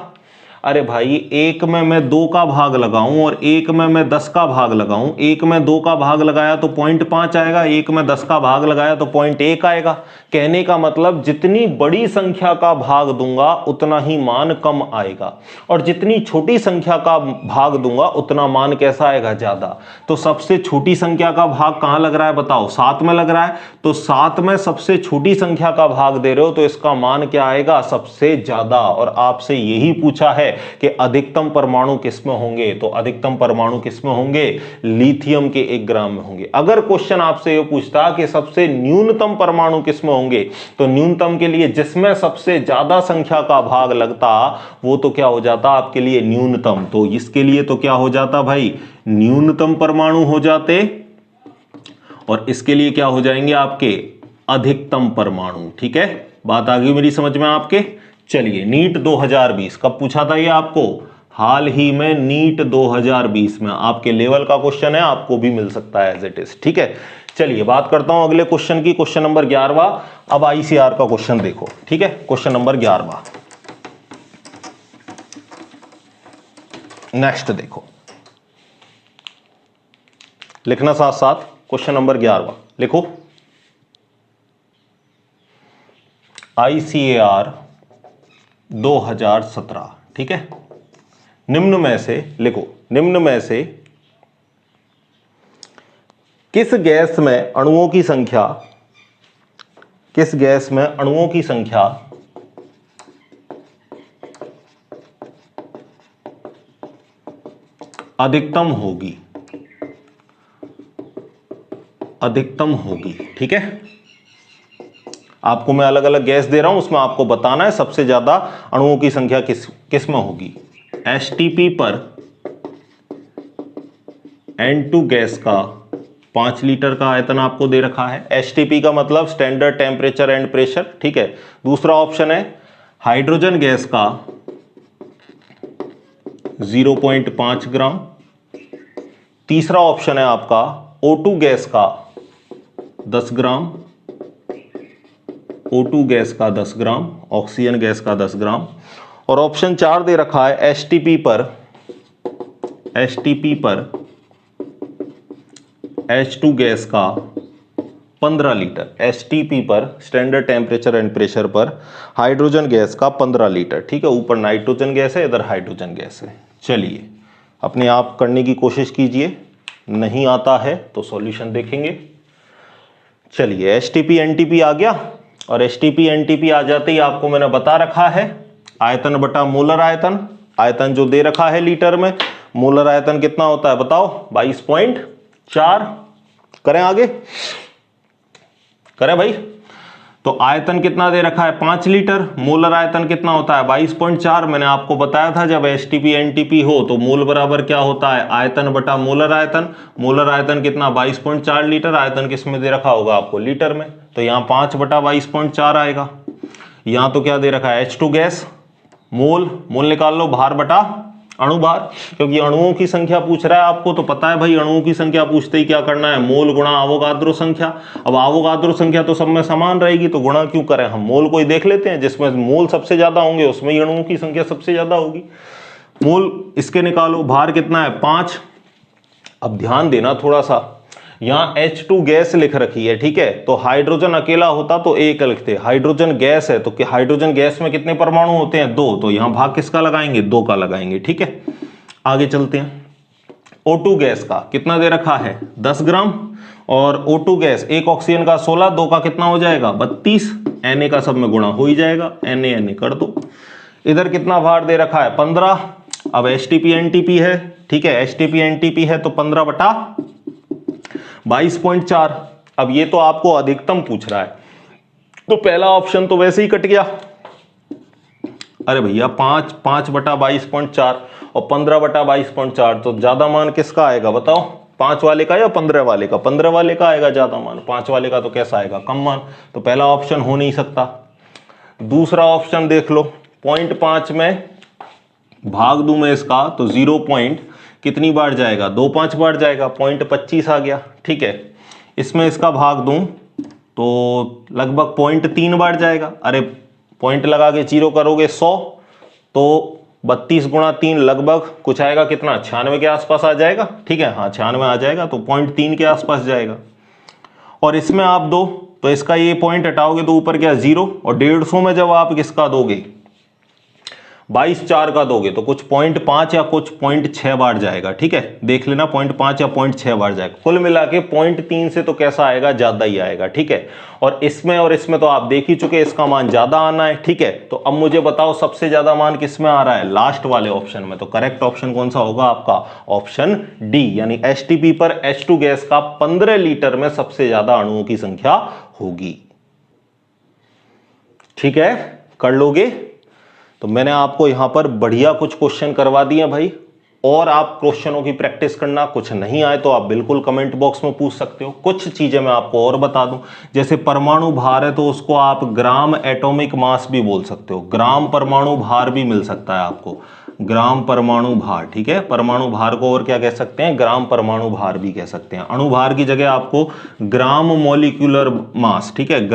अरे भाई 1 में मैं 2 का भाग लगाऊं और 1 में मैं 10 का भाग लगाऊं, 1 में 2 का भाग लगाया तो 0.5 आएगा, 1 में 10 का भाग लगाया तो 0.1 आएगा। कहने का मतलब जितनी बड़ी संख्या का भाग दूंगा उतना ही मान कम आएगा, और जितनी छोटी संख्या का भाग दूंगा उतना मान कैसा आएगा ज्यादा। तो सबसे छोटी संख्या का भाग कहां लग रहा है बताओ, 7 में लग रहा है, तो 7 में सबसे छोटी संख्या का भाग दे रहे हो तो इसका मान क्या आएगा सबसे ज्यादा। और आपसे यही पूछा है कि अधिकतम परमाणु किसमें होंगे, तो अधिकतम परमाणु किसमें होंगे, लिथियम के 1 ग्राम में होंगे। अगर क्वेश्चन आपसे यह पूछता कि सबसे न्यूनतम परमाणु किसमें होंगे, तो न्यूनतम के लिए जिसमें सबसे ज्यादा संख्या का भाग लगता वो तो क्या हो जाता आपके लिए न्यूनतम, तो इसके लिए तो क्या हो जाता भाई न्यूनतम परमाणु हो जाते, और इसके लिए क्या हो जाएंगे आपके अधिकतम परमाणु, ठीक है। बात आ गई मेरी समझ में आपके। चलिए नीट 2020 कब पूछा था ये आपको, हाल ही में नीट 2020 में आपके लेवल का क्वेश्चन है, आपको भी मिल सकता है एज इट इज, ठीक है। चलिए बात करता हूं अगले क्वेश्चन की, क्वेश्चन नंबर 11वां। अब आईसीआर का क्वेश्चन देखो, ठीक है, क्वेश्चन नंबर 11वां नेक्स्ट देखो, लिखना साथ साथ, क्वेश्चन नंबर 11वां लिखो, आईसीएआर 2017, ठीक है। निम्न में से लिखो, निम्न में से किस गैस में अणुओं की संख्या, किस गैस में अणुओं की संख्या अधिकतम होगी, अधिकतम होगी, ठीक है। आपको मैं अलग अलग गैस दे रहा हूं, उसमें आपको बताना है सबसे ज्यादा अणुओं की संख्या किस में होगी। एचटीपी पर N2 गैस का 5 लीटर का आयतन आपको दे रखा है। एचटीपी का मतलब स्टैंडर्ड टेम्परेचर एंड प्रेशर, ठीक है। दूसरा ऑप्शन है हाइड्रोजन गैस का 0.5 ग्राम। तीसरा ऑप्शन है आपका O2 गैस का 10 ग्राम, O2 गैस का 10 ग्राम, ऑक्सीजन गैस का 10 ग्राम। और ऑप्शन 4 दे रखा है एचटीपी पर एसटीपी पर H2 गैस का 15 लीटर, एसटीपी पर स्टैंडर्ड टेम्परेचर एंड प्रेशर पर हाइड्रोजन गैस का 15 लीटर, ठीक है। ऊपर नाइट्रोजन गैस है, इधर हाइड्रोजन गैस है। चलिए अपने आप करने की कोशिश कीजिए, नहीं आता है तो सॉल्यूशन देखेंगे। चलिए एसटीपी एनटीपी आ गया, और एसटीपी एनटीपी आ जाते ही आपको मैंने बता रखा है आयतन बटा मोलर आयतन, आयतन जो दे रखा है लीटर में, मोलर आयतन कितना होता है बताओ, 22.4। करें आगे, करें भाई। तो आयतन कितना दे रखा है 5 लीटर, मोलर आयतन कितना होता है 22.4। मैंने आपको बताया था जब एसटीपी एनटीपी हो तो मोल बराबर क्या होता है आयतन बटा मोलर आयतन। मोलर आयतन कितना 22.4 लीटर, आयतन किस में दे रखा होगा आपको लीटर में, तो यहाँ 5 बटा 22.4 आएगा। यहाँ तो क्या दे रखा है H2 गैस, मोल, मोल निकाल लो, भार बटा अणुभार, क्योंकि अणुओं की संख्या पूछ रहा है आपको तो पता है भाई, अणुओं की संख्या पूछते ही क्या करना है, मोल गुणा अवोगाद्रो संख्या। अब अवोगाद्रो संख्या तो सब में समान रहेगी तो गुणा क्यों करें, हम मोल को ही देख लेते हैं, जिसमें मोल सबसे ज्यादा होंगे उसमें ही अणुओं की संख्या सबसे ज्यादा होगी। मोल इसके निकालो, भार कितना है 5। अब ध्यान देना थोड़ा सा, यहाँ H2 गैस लिख रखी है, ठीक है, तो हाइड्रोजन अकेला होता तो एक लिखते, हाइड्रोजन गैस है तो हाइड्रोजन गैस में कितने परमाणु होते हैं 2, तो यहाँ भाग किसका लगाएंगे 2 का लगाएंगे, ठीक है। आगे चलते हैं, O2 गैस का कितना दे रखा है 10 ग्राम, और O2 गैस एक ऑक्सीजन का 16, 2 का कितना हो जाएगा 32, Na का सब में गुणा हो ही जाएगा, Na कर दो। इधर कितना भार दे रखा है 15। अब एसटीपी एनटीपी है, ठीक है, एसटीपी एनटीपी है तो 15 बटा 22.4। अब ये तो आपको अधिकतम पूछ रहा है तो पहला ऑप्शन तो वैसे ही कट गया। अरे भैया 5 बटा 22.4 और 15 बटा 22.4, तो ज्यादा मान किसका आएगा बताओ, 5 वाले का या 15 वाले का, 15 वाले का आएगा ज्यादा मान, 5 वाले का तो कैसा आएगा कम मान, तो पहला ऑप्शन हो नहीं सकता। दूसरा ऑप्शन देख लो, 0.5 में भाग दूं मैं इसका तो 0 पॉइंट कितनी बार जाएगा 2.5 बार जाएगा, 0.25 आ गया, ठीक है। इसमें इसका भाग दूं तो लगभग 0.3 बार जाएगा, अरे पॉइंट लगा के 0 करोगे 100, तो 32 गुणा 3 लगभग कुछ आएगा कितना 96 के आसपास आ जाएगा, ठीक है, हाँ 96 आ जाएगा, तो 0.3 के आसपास जाएगा। और इसमें आप दो तो इसका ये पॉइंट हटाओगे तो ऊपर क्या 0, और 150 में जब आप किसका दोगे 22.4 का दोगे तो कुछ 0.5 या कुछ 0.6 बार जाएगा, ठीक है, देख लेना 0.5 या 0.6 बार जाएगा। कुल मिला के 0.3 से तो कैसा आएगा ज्यादा ही आएगा, ठीक है। और इसमें तो आप देख ही चुके इसका मान ज्यादा आना है, ठीक है। तो अब मुझे बताओ सबसे ज्यादा मान किस में आ रहा है लास्ट वाले ऑप्शन में, तो करेक्ट ऑप्शन कौन सा होगा आपका ऑप्शन डी, यानी एसटीपी पर H2 गैस का 15 लीटर में सबसे ज्यादा अणुओं की संख्या होगी, ठीक है, कर लोगे। तो मैंने आपको यहां पर बढ़िया कुछ क्वेश्चन करवा दिए भाई, और आप क्वेश्चनों की प्रैक्टिस करना, कुछ नहीं आए तो आप बिल्कुल कमेंट बॉक्स में पूछ सकते हो। कुछ चीजें मैं आपको और बता दूं, जैसे परमाणु भार है तो उसको आप ग्राम एटॉमिक मास भी बोल सकते हो, ग्राम परमाणु भार भी मिल सकता है आपको, ग्राम परमाणु भार, ठीक है। परमाणु भार को और क्या कह सकते हैं, ग्राम परमाणु भार भी कह सकते हैं। अणु भार की जगह आपको ग्राम मॉलिक्यूलर मास, ठीक है,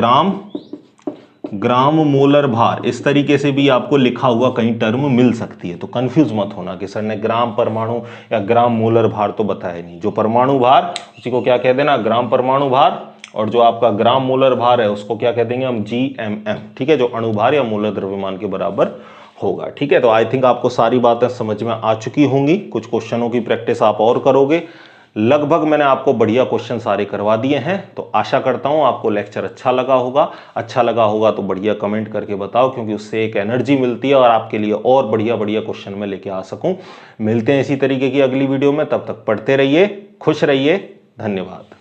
ग्राम मोलर भार, इस तरीके से भी आपको लिखा हुआ कहीं टर्म मिल सकती है। तो कंफ्यूज मत होना कि सर ने ग्राम परमाणु या ग्राम मोलर भार तो बताया नहीं, जो परमाणु भार उसी को क्या कह देना ग्राम परमाणु भार, और जो आपका ग्राम मोलर भार है उसको क्या कह देंगे हम GMM, ठीक है, जो अणुभार या मोलर द्रव्यमान के बराबर होगा, ठीक है। तो आई थिंक आपको सारी बातें समझ में आ चुकी होंगी, कुछ क्वेश्चनों की प्रैक्टिस आप और करोगे। लगभग मैंने आपको बढ़िया क्वेश्चन सारे करवा दिए हैं, तो आशा करता हूं आपको लेक्चर अच्छा लगा होगा तो बढ़िया कमेंट करके बताओ, क्योंकि उससे एक एनर्जी मिलती है और आपके लिए और बढ़िया क्वेश्चन मैं लेके आ सकूं। मिलते हैं इसी तरीके की अगली वीडियो में, तब तक पढ़ते रहिए, खुश रहिए, धन्यवाद।